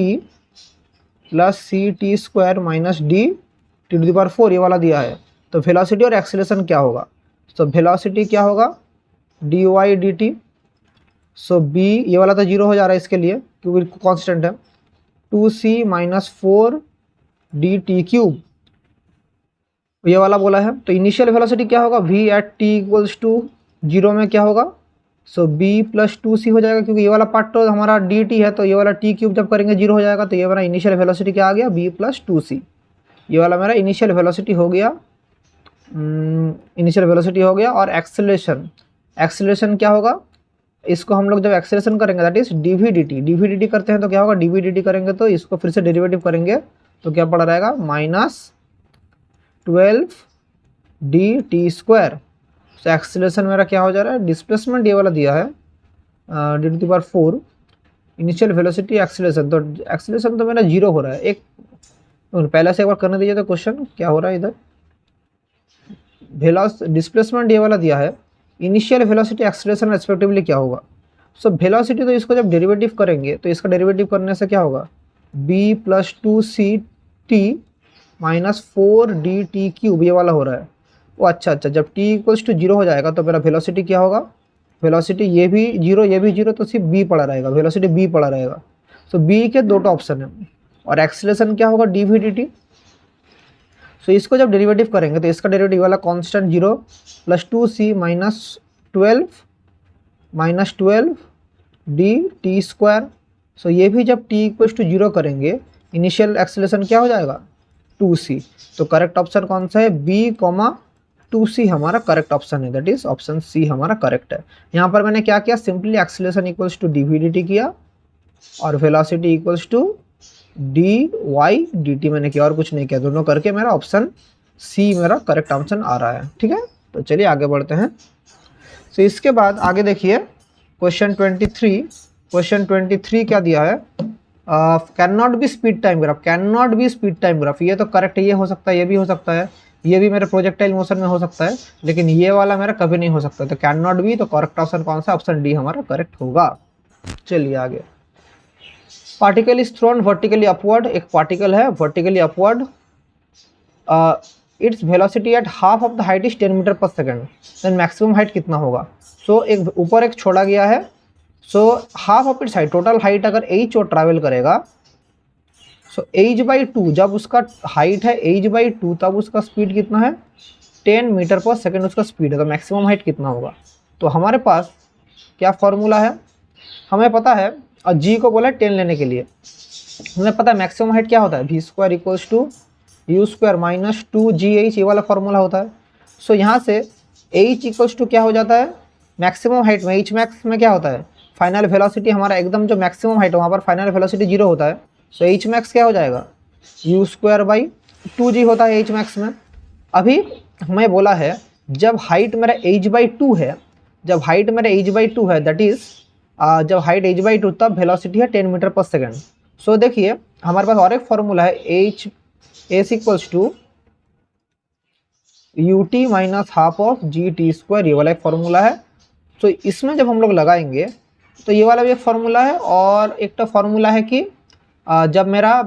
S1: plus ct² minus d⁴, ये वाला दिया है। तो वेलोसिटी और एक्सेलरेशन क्या होगा, सो वेलोसिटी क्या होगा dy dt। सो b ये वाला तो 0 हो जा रहा है इसके लिए क्योंकि कांस्टेंट है, 2c - 4 dt³ ये वाला बोला है। तो इनिशियल वेलोसिटी क्या होगा v at t = 0 में क्या होगा, सो b + 2c हो जाएगा, क्योंकि ये वाला पार्ट तो हमारा dt है, तो ये वाला t³ जब करेंगे 0 हो जाएगा, तो ये मेरा इनिशियल वेलोसिटी क्या आ गया b + 2c, ये वाला मेरा इनिशियल वेलोसिटी हो गया। इनिशियल वेलोसिटी हो गया। और एक्सेलरेशन क्या होगा, इसको हम लोग जब एक्सेलरेशन करेंगे दैट इज dv/dt करते हैं, तो क्या होगा dv/dt करेंगे तो इसको फिर से डेरिवेटिव करेंगे तो क्या पड़ा रहेगा -12dt²। तो एक्सेलरेशन मेरा क्या हो जा रहा है, डिस्प्लेसमेंट ये वाला दिया है d⁴, इनिशियल वेलोसिटी एक्सेलरेशन, तो एक्सेलरेशन तो मेरा 0 हो रहा है। एक पहले से एक बार करने दीजिए, तो क्वेश्चन क्या हो रहा है इधर, डिस्प्लेसमेंट ये वाला दिया है, इनिशियल वेलोसिटी एक्सेलरेशन रेस्पेक्टिवली क्या होगा। सो वेलोसिटी तो इसको जब डेरिवेटिव करेंगे तो इसका डेरिवेटिव करने से क्या होगा b + 2ct - 4 dt³ ये वाला हो रहा है। वो अच्छा जब t = 0 हो जाएगा तो मेरा वेलोसिटी क्या होगा, वेलोसिटी ये भी 0 ये भी 0, तो सिर्फ b पड़ा रहेगा, वेलोसिटी b पड़ा रहेगा। तो b के दो ऑप्शन है। और एक्सेलरेशन क्या होगा dv/dt। सो इसको जब डेरिवेटिव करेंगे तो इसका डेरिवेटिव वाला कांस्टेंट 0 + 2c - 12 dt²। सो ये भी जब t = 0 करेंगे इनिशियल एक्सेलरेशन क्या हो जाएगा 2c। तो करेक्ट ऑप्शन कौन सा है b, 2c हमारा करेक्ट ऑप्शन है, दैट इज ऑप्शन सी हमारा करेक्ट है। यहाँ पर मैंने क्या किया, सिंपली एक्सेलरेशन = dv/dt किया और वेलोसिटी = dy/dt मैंने किया, और कुछ नहीं किया, दोनों करके मेरा ऑप्शन सी मेरा करेक्ट ऑप्शन आ रहा है। ठीक है, तो चलिए आगे बढ़ते हैं। तो इसके बाद आगे देखिए क्वेश्चन 23 क्या दिया है, can not B speed time graph, can not B speed time graph, ये तो करेक्ट है, ये हो सकता है, ये भी हो सकता है, ये भी मेरे प्रोजेक्टाइल मोशन में हो सकता है, लेकिन ये वाला मेरा कभी नहीं हो सकता। तो कैन नॉट बी, तो करेक्ट ऑप्शन कौन सा, ऑप्शन डी हमारा करेक्ट होगा। चलिए आगे, particle is thrown vertically upward, एक पार्टिकल है vertically upward its velocity at half of the height is 10 metre पर सेकेंड, देन मैक्सिमम हाइट कितना होगा। सो एक ऊपर एक छोड़ा गया है, so half of its height, total height अगर h और ट्रैवल करेगा, सो h/2, जब उसका हाइट है h/2 तब उसका स्पीड कितना है 10 मीटर पर सेकेंड उसका स्पीड है, तो मैक्सिमम हाइट कितना होगा। तो हमारे पास क्या फॉर्मूला है, हमें पता है, और g को बोला 10 लेने के लिए, हमें पता है मैक्सिमम हाइट क्या होता है, v² = u² - 2gh, ये वाला फॉर्मूला होता है। सो यहाँ से h = क्या हो जाता है, मैक्सिमम हाइट में h मैक्स में क्या होता है, फाइनल वेलोसिटी हमारा एकदम जो मैक्सिमम हाइट है वहाँ पर फाइनल वेलोसिटी 0 होता है। सो h मैक्स क्या हो जाएगा, u²/2g होता है h मैक्स में। अभी हमें बोला है जब हाइट मेरा h/2 है, जब हाइट मेरा h/2 है, दैट इज़ जब हाइट h/2 तब वेलोसिटी है 10 मीटर पर सेकेंड। सो देखिए हमारे पास और एक फॉर्मूला है, h = ut - half of gt², ये वाला एक फॉर्मूला है। तो इसमें जब हम लोग लगाएंगे तो ये वाला भी एक फार्मूला है, और एक तो फार्मूला है कि जब मेरा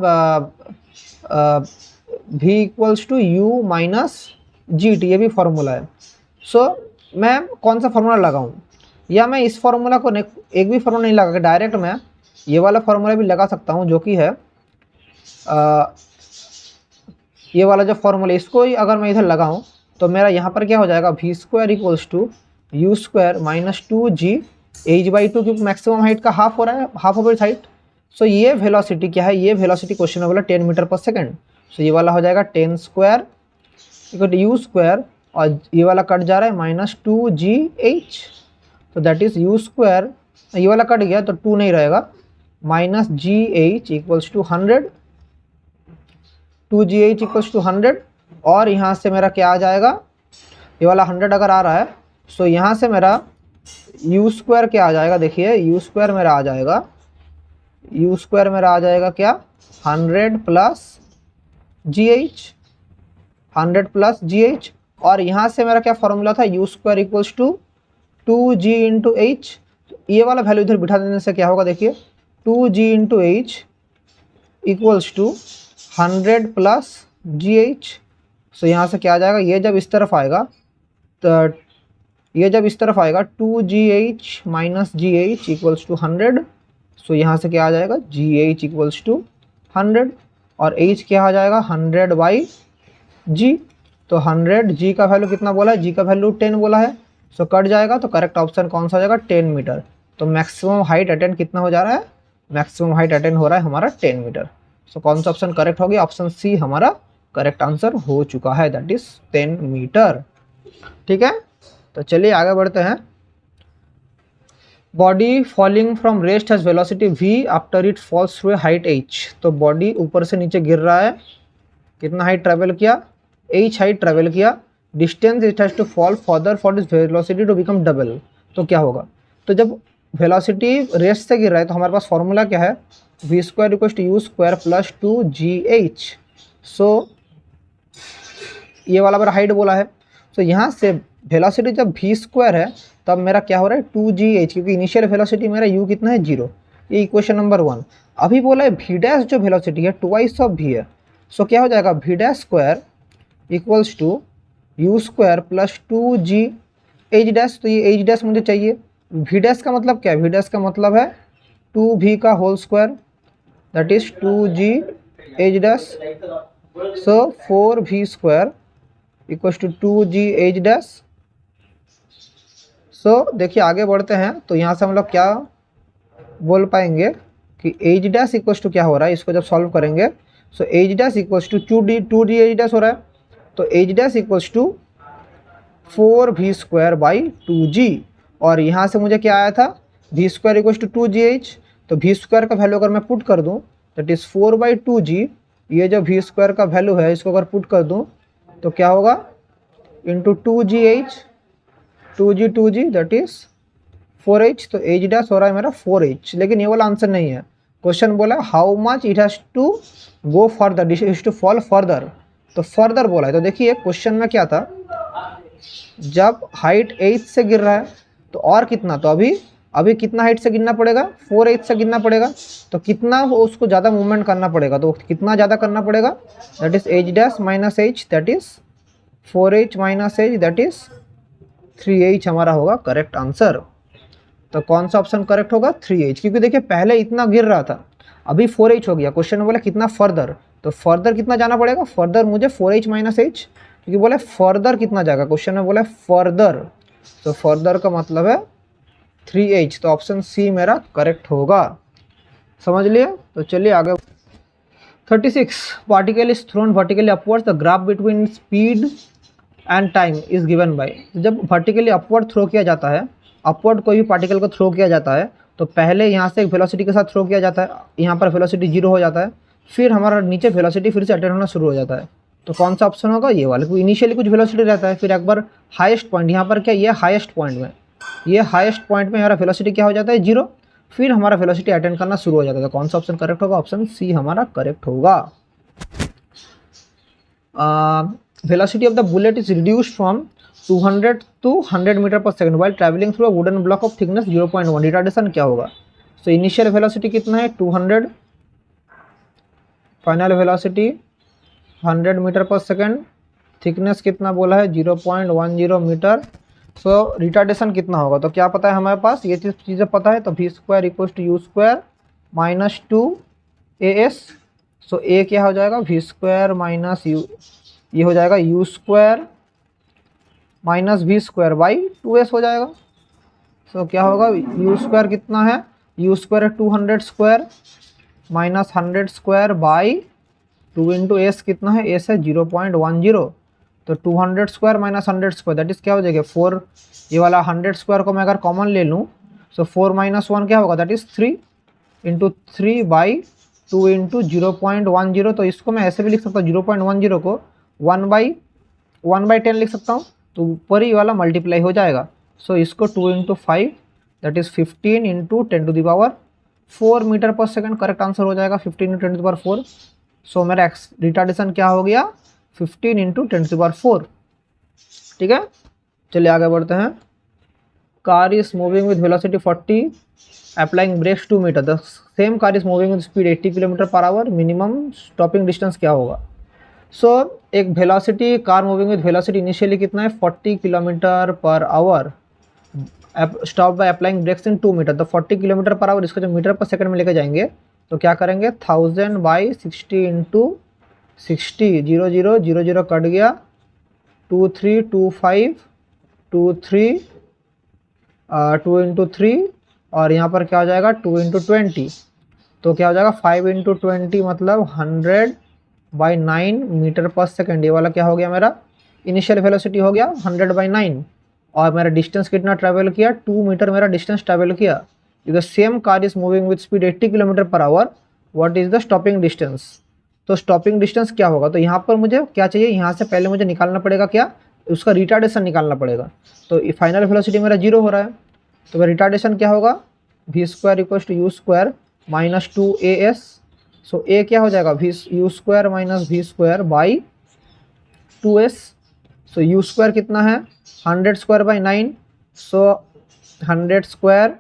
S1: v = u - gt, ये भी फार्मूला है। सो मैं कौन सा फार्मूला लगाऊं, या मैं इस फार्मूला को एक भी फार्मूला नहीं लगा के डायरेक्ट मैं ये वाला फार्मूला भी लगा सकता हूं, जो कि है ये वाला जो फार्मूला, इसको ही अगर मैं इधर लगाऊं तो मेरा यहाँ पर क्या हो जाएगा, v² = u² - 2g h/2, क्योंकि मैक्सिमम हाइट का हाफ हो रहा है, हाफ ऑफ इट्स हाइट। सो ये वेलोसिटी क्या है, ये वेलोसिटी क्वेश्चन में बोला 10 मीटर पर सेकेंड। सो ये वाला हो जाएगा 10² = u², और ये वाला कट जा रहा है -2gh, तो दैट इज़ u², ये वाला कट गया तो 2 नहीं रहेगा, -gh = 100, 2gh = 100, और यहाँ से मेरा क्या आ जाएगा, ये वाला 100 अगर आ रहा है, सो यहाँ से मेरा u² क्या आ जाएगा, देखिए u² मेरा आ जाएगा, u² मेरा आ जाएगा क्या, 100 + gh, 100 + gh, और यहाँ से मेरा क्या फॉर्मूला था, u² = 2g × h, ये वाला वैल्यू इधर बिठा देने से क्या होगा, देखिए 2g × h = 100 + gh। सो यहाँ से क्या आ जाएगा, ये जब इस तरफ आएगा तो ये जब इस तरफ आएगा 2gh - gh = 100, सो यहाँ से क्या आ जाएगा, gh = 100, और h क्या आ जाएगा 100/g, तो 100 g का वैल्यू कितना बोला है, g का वैल्यू 10 बोला है। सो कट जाएगा, तो करेक्ट ऑप्शन कौन सा हो जाएगा, 10 मीटर। तो मैक्सिमम हाइट अटेन कितना हो जा रहा है, मैक्सिमम हाइट अटेन हो रहा है हमारा 10 मीटर। सो कौन सा ऑप्शन करेक्ट हो गया, ऑप्शन सी हमारा करेक्ट आंसर हो चुका है, दैट इज 10 मीटर। ठीक है, तो चलिए आगे बढ़ते हैं। Body falling from rest has velocity v after it falls through height h। तो बॉडी ऊपर से नीचे गिर रहा है, कितना हाइट ट्रेवल किया, h हाइट ट्रेवल किया, distance it has to fall further for this velocity to become double. तो क्या होगा, तो जब वेलोसिटी रेस्ट से गिर रहा है तो हमारे पास फॉर्मूला क्या है, v² = u² + 2gh। सो ये वाला मेरा हाइट बोला है। सो यहाँ से वेलोसिटी जब v² है तब मेरा क्या हो रहा है 2gh, क्योंकि इनिशियल वेलोसिटी मेरा u कितना है 0, ये इक्वेशन नंबर 1। अभी बोला है v' जो वेलोसिटी है ट्वाइस ऑफ v है। सो क्या हो जाएगा, v' स्क्वायर = u² + 2gh', तो ये h' मुझे चाहिए। v' का मतलब क्या है, v' का मतलब है 2v का whole square, that is 2gh'। So 4v² = 2gh'। So देखिए आगे बढ़ते हैं, तो यहाँ से हम लोग क्या बोल पाएंगे कि h' = क्या हो रहा है, इसको जब सॉल्व करेंगे। सो h' = 2gh' हो रहा है, तो h' = 4v²/2g, और यहाँ से मुझे क्या आया था, v² = 2gh, तो v² का वैल्यू अगर मैं पुट कर दूँ दैट इज़ 4/2g, ये जो v² का वैल्यू है इसको अगर पुट कर दूँ तो क्या होगा, into 2gh, 2g that is 4h, तो h' हो रहा है मेरा 4h। लेकिन ये वाला आंसर नहीं है, क्वेश्चन बोला how much it has to go further, it has to fall further, तो फर्दर बोला है। तो देखिए क्वेश्चन में क्या था, जब हाइट h से गिर रहा है तो और कितना, तो अभी कितना हाइट से गिरना पड़ेगा, 4h से गिरना पड़ेगा, तो कितना उसको ज़्यादा मूवमेंट करना पड़ेगा, तो कितना ज़्यादा करना पड़ेगा, that is h' - h, that is 4h minus H that is 3h हमारा होगा करेक्ट आंसर। तो कौन सा ऑप्शन करेक्ट होगा? 3h, क्योंकि देखिए पहले इतना गिर रहा था, अभी 4h हो गया। क्वेश्चन में बोला कितना फर्दर, तो फर्दर कितना जाना पड़ेगा? फर्दर मुझे 4h माइनस एच, क्योंकि बोले फर्दर कितना जाएगा, क्वेश्चन में बोला फर्दर, तो फर्दर का मतलब है 3h, तो ऑप्शन सी मेरा करेक्ट होगा। समझ लिया? तो चलिए आगे। 36 particle is thrown vertically upwards, the graph between speed and time is given bye. जब वर्टिकली अपवर्ड थ्रो किया जाता है, अपवर्ड कोई भी पार्टिकल को थ्रो किया जाता है, तो पहले यहाँ से एक वेलोसिटी के साथ थ्रो किया जाता है, यहाँ पर वेलोसिटी 0 हो जाता है, फिर हमारा नीचे वेलोसिटी फिर से अटेन होना शुरू हो जाता है। तो कौन सा ऑप्शन होगा? ये वाला, क्योंकि इनिशियली कुछ वेलोसिटी रहता है, फिर एक बार हाईएस्ट पॉइंट, यहाँ पर क्या ये हाईएस्ट पॉइंट में, ये हाईएस्ट पॉइंट में हमारा वेलोसिटी क्या हो जाता है? 0, फिर हमारा वेलोसिटी अटेन करना शुरू हो जाता है। तो कौन सा ऑप्शन करेक्ट होगा? ऑप्शन सी हमारा करेक्ट होगा। Velocity of the bullet is reduced from 200 to 100 metre per second while traveling through a wooden block of thickness 0.1। Retardation क्या होगा? सो इनिशियल वेलोसिटी कितना है? 200, final velocity 100 metre per second, thickness कितना बोला है? 0.10 metre. सो retardation कितना होगा? तो क्या पता है हमारे पास? ये चीज़ें पता है, तो v square equal to U square minus 2as। So A क्या हो जाएगा? v स्क्वायर माइनस यू, ये हो जाएगा U square minus V square by 2s हो जाएगा। सो क्या होगा? यू स्क्वायर कितना है? यू स्क्वायर है 200 square minus 100 square by 2 into S कितना है? एस है 0.10, तो 200 square minus 100 square that is क्या हो जाएगा? 4। ये वाला 100 स्क्वायर को मैं अगर कॉमन ले लूँ, सो 4 माइनस 1 क्या होगा? That is 3 into 3 by 2 into 0.10। तो इसको मैं ऐसे भी लिख सकता हूँ, 0.10 को 1/10 लिख सकता हूँ, तो ऊपर ही वाला मल्टीप्लाई हो जाएगा। सो इसको 2 into 5 that is 15 into 10⁴ metre per second correct answer हो जाएगा, 15 इंटू 10⁴। सो मेरा रिटार्डेशन क्या हो गया? 15 इंटू 10⁴। ठीक है, चलिए आगे बढ़ते हैं। Car is moving with velocity 40 applying brakes 2 metre, the same car is moving with speed 80 kilometre पर आवर, मिनिमम स्टॉपिंग डिस्टेंस क्या होगा? सो एक velocity, car moving with velocity initially कितना है? 40 किलोमीटर पर hour, stop by applying brakes in 2 metre, तो 40 kilometre per hour, इसको जब मीटर पर सेकंड में लेके जाएंगे तो क्या करेंगे? 1000/60 इंटू 60, 0 0 0 0 कट गया, 2 3 2 5 2 3 2 इंटू 3, और यहाँ पर क्या हो जाएगा? 2 इंटू 20, तो क्या हो जाएगा? 5 इंटू 20 मतलब 100/9 मीटर पर सेकंड। ये वाला क्या हो गया मेरा? इनिशियल वेलोसिटी हो गया 100/9, और मेरा डिस्टेंस कितना ट्रैवल किया? 2 मीटर मेरा डिस्टेंस ट्रैवल किया। The same car is moving with speed 80 kilometre per hour, what is the stopping distance? तो स्टॉपिंग डिस्टेंस क्या होगा? तो यहाँ पर मुझे क्या चाहिए? यहाँ से पहले मुझे निकालना पड़ेगा क्या? उसका रिटार्डेशन निकालना पड़ेगा। तो फाइनल वेलोसिटी मेरा 0 हो रहा है, तो मेरा रिटार्डेशन क्या होगा? V square equal to U square minus 2as। So A क्या हो जाएगा? U square minus V square by 2s। So U square कितना है? 100 square by 9, so 100 square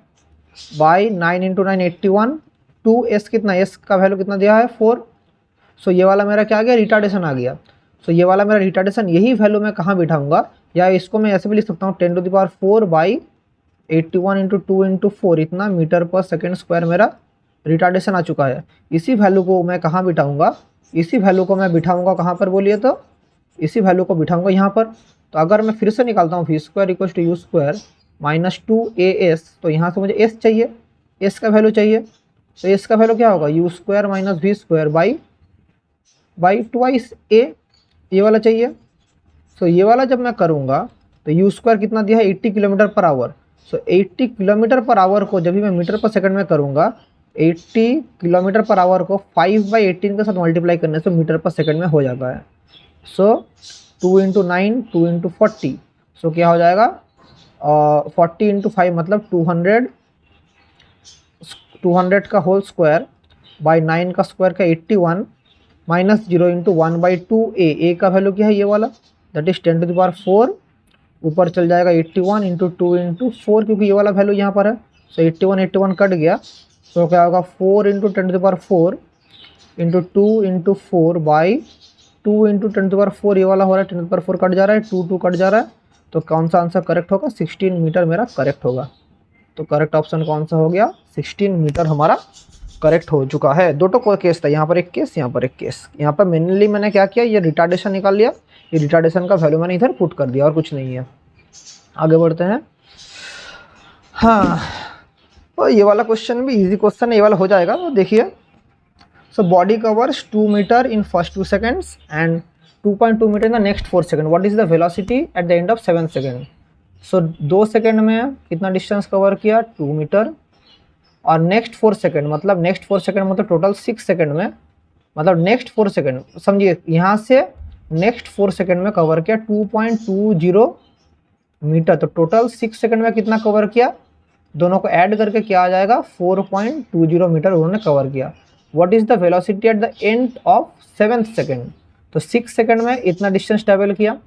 S1: by 9 into 9 81। 2s कितना? एस का वैल्यू कितना दिया है? 4। सो ये वाला मेरा क्या आ गया? रिटार्डेशन आ गया। सो ये वाला मेरा रिटार्डेशन, यही वैल्यू मैं कहाँ बिठाऊंगा? या इसको मैं ऐसे भी लिख सकता हूँ 10⁴/81 इंटू 2 इंटू 4, इतना मीटर पर सेकेंड स्क्वायर मेरा रिटार्डेशन आ चुका है। इसी वैल्यू को मैं कहाँ बिठाऊंगा? इसी वैल्यू को मैं बिठाऊंगा कहाँ पर बोलिए? तो इसी वैल्यू को बिठाऊंगा यहाँ पर। तो अगर मैं फिर से निकालता हूँ V square equal to U square minus 2as, तो यहाँ से मुझे s चाहिए, s का वैल्यू चाहिए। तो s का वैल्यू क्या होगा? U square minus V square by twice a, ये वाला चाहिए। सो ये वाला जब मैं करूँगा तो यू स्क्वायर कितना दिया है? 80 किलोमीटर पर आवर। सो 80 किलोमीटर पर आवर को जब भी मैं मीटर पर सेकंड में करूँगा, 80 किलोमीटर पर आवर को 5/18 के साथ मल्टीप्लाई करने से मीटर पर सेकंड में हो जाता है। सो 2 इंटू 9 2 इंटू 40, सो क्या हो जाएगा? 40 इंटू 5 मतलब 200 का होल स्क्वायर बाई 9 का स्क्वायर का 81 माइनस 0 इंटू 1/2a। ए का वैल्यू क्या है? ये वाला, दैट इज 10⁴। ऊपर चल जाएगा 81 इंटू 2 इंटू 4, क्योंकि ये वाला वैल्यू यहाँ पर है। सो 81 कट गया, सो क्या होगा? 4 into 10⁴ into 2 into 4 by 2 into 10⁴ ये वाला हो रहा है, 10⁴ कट जा रहा है, 2 कट जा रहा है, तो कौन सा आंसर करेक्ट होगा? 16 मीटर मेरा करेक्ट होगा। तो करेक्ट ऑप्शन कौन सा हो गया? 16 मीटर हमारा करेक्ट हो चुका है। दो तो केस था, यहाँ पर एक केस, यहाँ पर एक केस। यहाँ पर मेनली मैंने क्या किया, ये रिटार्डेशन निकाल लिया, ये रिटार्डेशन का वैल्यू मैंने इधर पुट कर दिया और कुछ नहीं है। आगे बढ़ते हैं। हाँ, और ये वाला क्वेश्चन भी इजी क्वेश्चन है, ये वाला हो जाएगा। तो देखिए, so body covers 2 metre in first 2 seconds and 2.2 metre in the next 4 second. What is the velocity at the end of 7 second? So 2 second में कितना डिस्टेंस कवर किया? 2 मीटर। और नेक्स्ट 4 सेकेंड मतलब नेक्स्ट 4 सेकेंड मतलब total 6 second में, मतलब next 4 second समझिए, यहाँ से नेक्स्ट 4 सेकेंड में कवर किया 2.20 मीटर। तो टोटल 6 सेकेंड में कितना कवर किया? दोनों को ऐड करके क्या आ जाएगा? 4.20 मीटर उन्होंने कवर किया। What is the velocity at the end of 7th second? तो 6 सेकेंड में इतना डिस्टेंस ट्रेवल किया,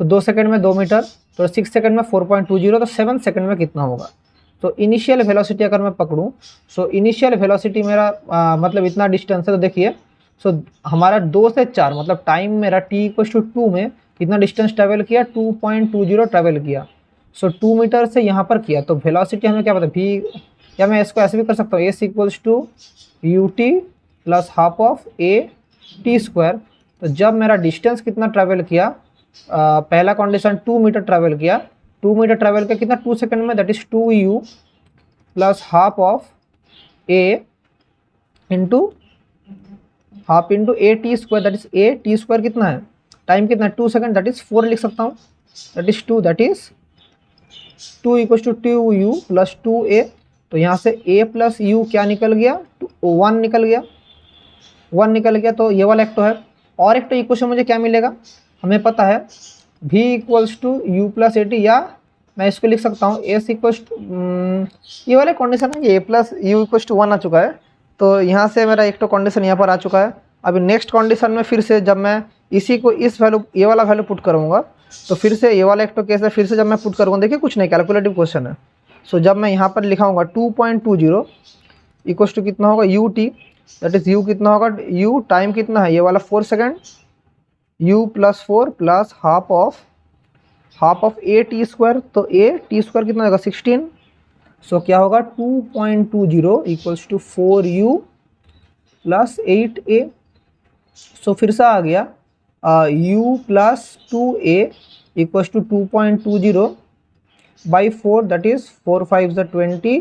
S1: तो 2 सेकेंड में 2 मीटर, तो 6 सेकेंड में 4.20, तो 7 सेकेंड में कितना होगा? तो इनिशियल वेलोसिटी अगर मैं पकड़ूं, सो इनिशियल वेलोसिटी मेरा मतलब इतना डिस्टेंस है। तो देखिए, सो हमारा 2 से 4 मतलब टाइम मेरा t=2 में कितना डिस्टेंस ट्रेवल किया? 2.20 ट्रेवल किया। सो 2 मीटर से यहाँ पर किया, तो वेलोसिटी हमें क्या पता v, या मैं इसको ऐसे भी कर सकता हूँ, s=ut plus half of a t²। तो जब मेरा डिस्टेंस कितना ट्रैवल किया, पहला कंडीशन 2 मीटर ट्रैवल किया, 2 मीटर ट्रैवल किया कितना? 2 सेकेंड में, that is 2u plus half of a into half into a t², that is a t² कितना है? टाइम कितना है? 2 सेकेंड, दैट इज 4 लिख सकता हूँ, that is 2, that is 2 = 2u plus 2a। तो यहाँ से a प्लस u क्या निकल गया? 1 निकल गया, 1 निकल गया। तो ये वाला एक तो है। और एक तो इक्वेशन मुझे क्या मिलेगा? हमें पता है v = u plus a t, या मैं इसको लिख सकता हूँ s ये वाले कंडीशन है, a प्लस u = 1 आ चुका है। तो यहाँ से मेरा एक तो कंडीशन यहाँ पर आ चुका है। अभी नेक्स्ट कंडीशन में फिर से जब मैं इसी को इस वैल्यू, ये वाला वैल्यू पुट करूँगा, तो फिर से ये वाला एक तो केस है, फिर से जब मैं पुट करूँगा, देखिए कुछ नहीं, कैलकुलेटिव क्वेश्चन है। सो जब मैं यहाँ पर लिखाऊंगा 2.20 = कितना होगा? ut, दैट इज u कितना होगा? u टाइम कितना है? ये वाला 4 second, u plus 4 plus half of a t²। तो a t² कितना होगा? 16। सो क्या होगा? 2.20 = 4u प्लस 8a। सो फिर से आ गया u plus 2a = 2.20 by 4, that is 4 5 = 20,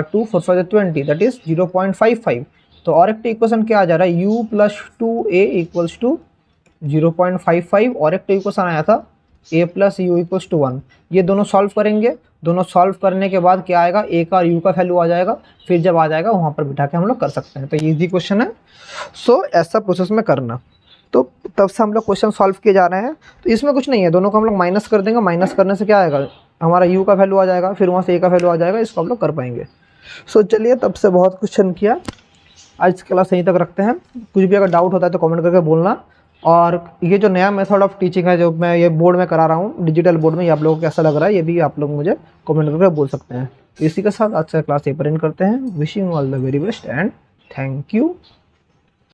S1: 2 4 5 = 20, that is 0.55। तो और एक इक्वेशन क्या आ जा रहा है? u plus 2a = 0.55। और एक इक्वेशन आया था a प्लस u = 1। ये दोनों सॉल्व करेंगे, दोनों सॉल्व करने के बाद क्या आएगा? a का और u का वैल्यू आ जाएगा। फिर जब आ जाएगा वहाँ पर बिठा के हम लोग कर सकते हैं। तो ये इजी क्वेश्चन है। सो ऐसा प्रोसेस में करना। तो तब से हम लोग क्वेश्चन सॉल्व किए जा रहे हैं। तो इसमें कुछ नहीं है, दोनों को हम लोग माइनस कर देंगे। माइनस करने से क्या आएगा? हमारा u का वैल्यू आ जाएगा, फिर वहाँ से a का वैल्यू आ जाएगा। इसको हम लोग कर पाएंगे। सो चलिए, तब से बहुत क्वेश्चन किया, आज क्लास यहीं तक रखते हैं। कुछ भी अगर डाउट होता है तो कमेंट करके बोलना। और ये जो नया मेथड ऑफ टीचिंग है, जो मैं ये बोर्ड में करा रहा हूँ, डिजिटल बोर्ड में, ये आप लोगों को कैसा लग रहा है, ये भी आप लोग मुझे कमेंट करके बोल सकते हैं। इसी के साथ आज का क्लास यहीं पर एंड करते हैं। Wishing all the very best and thank you.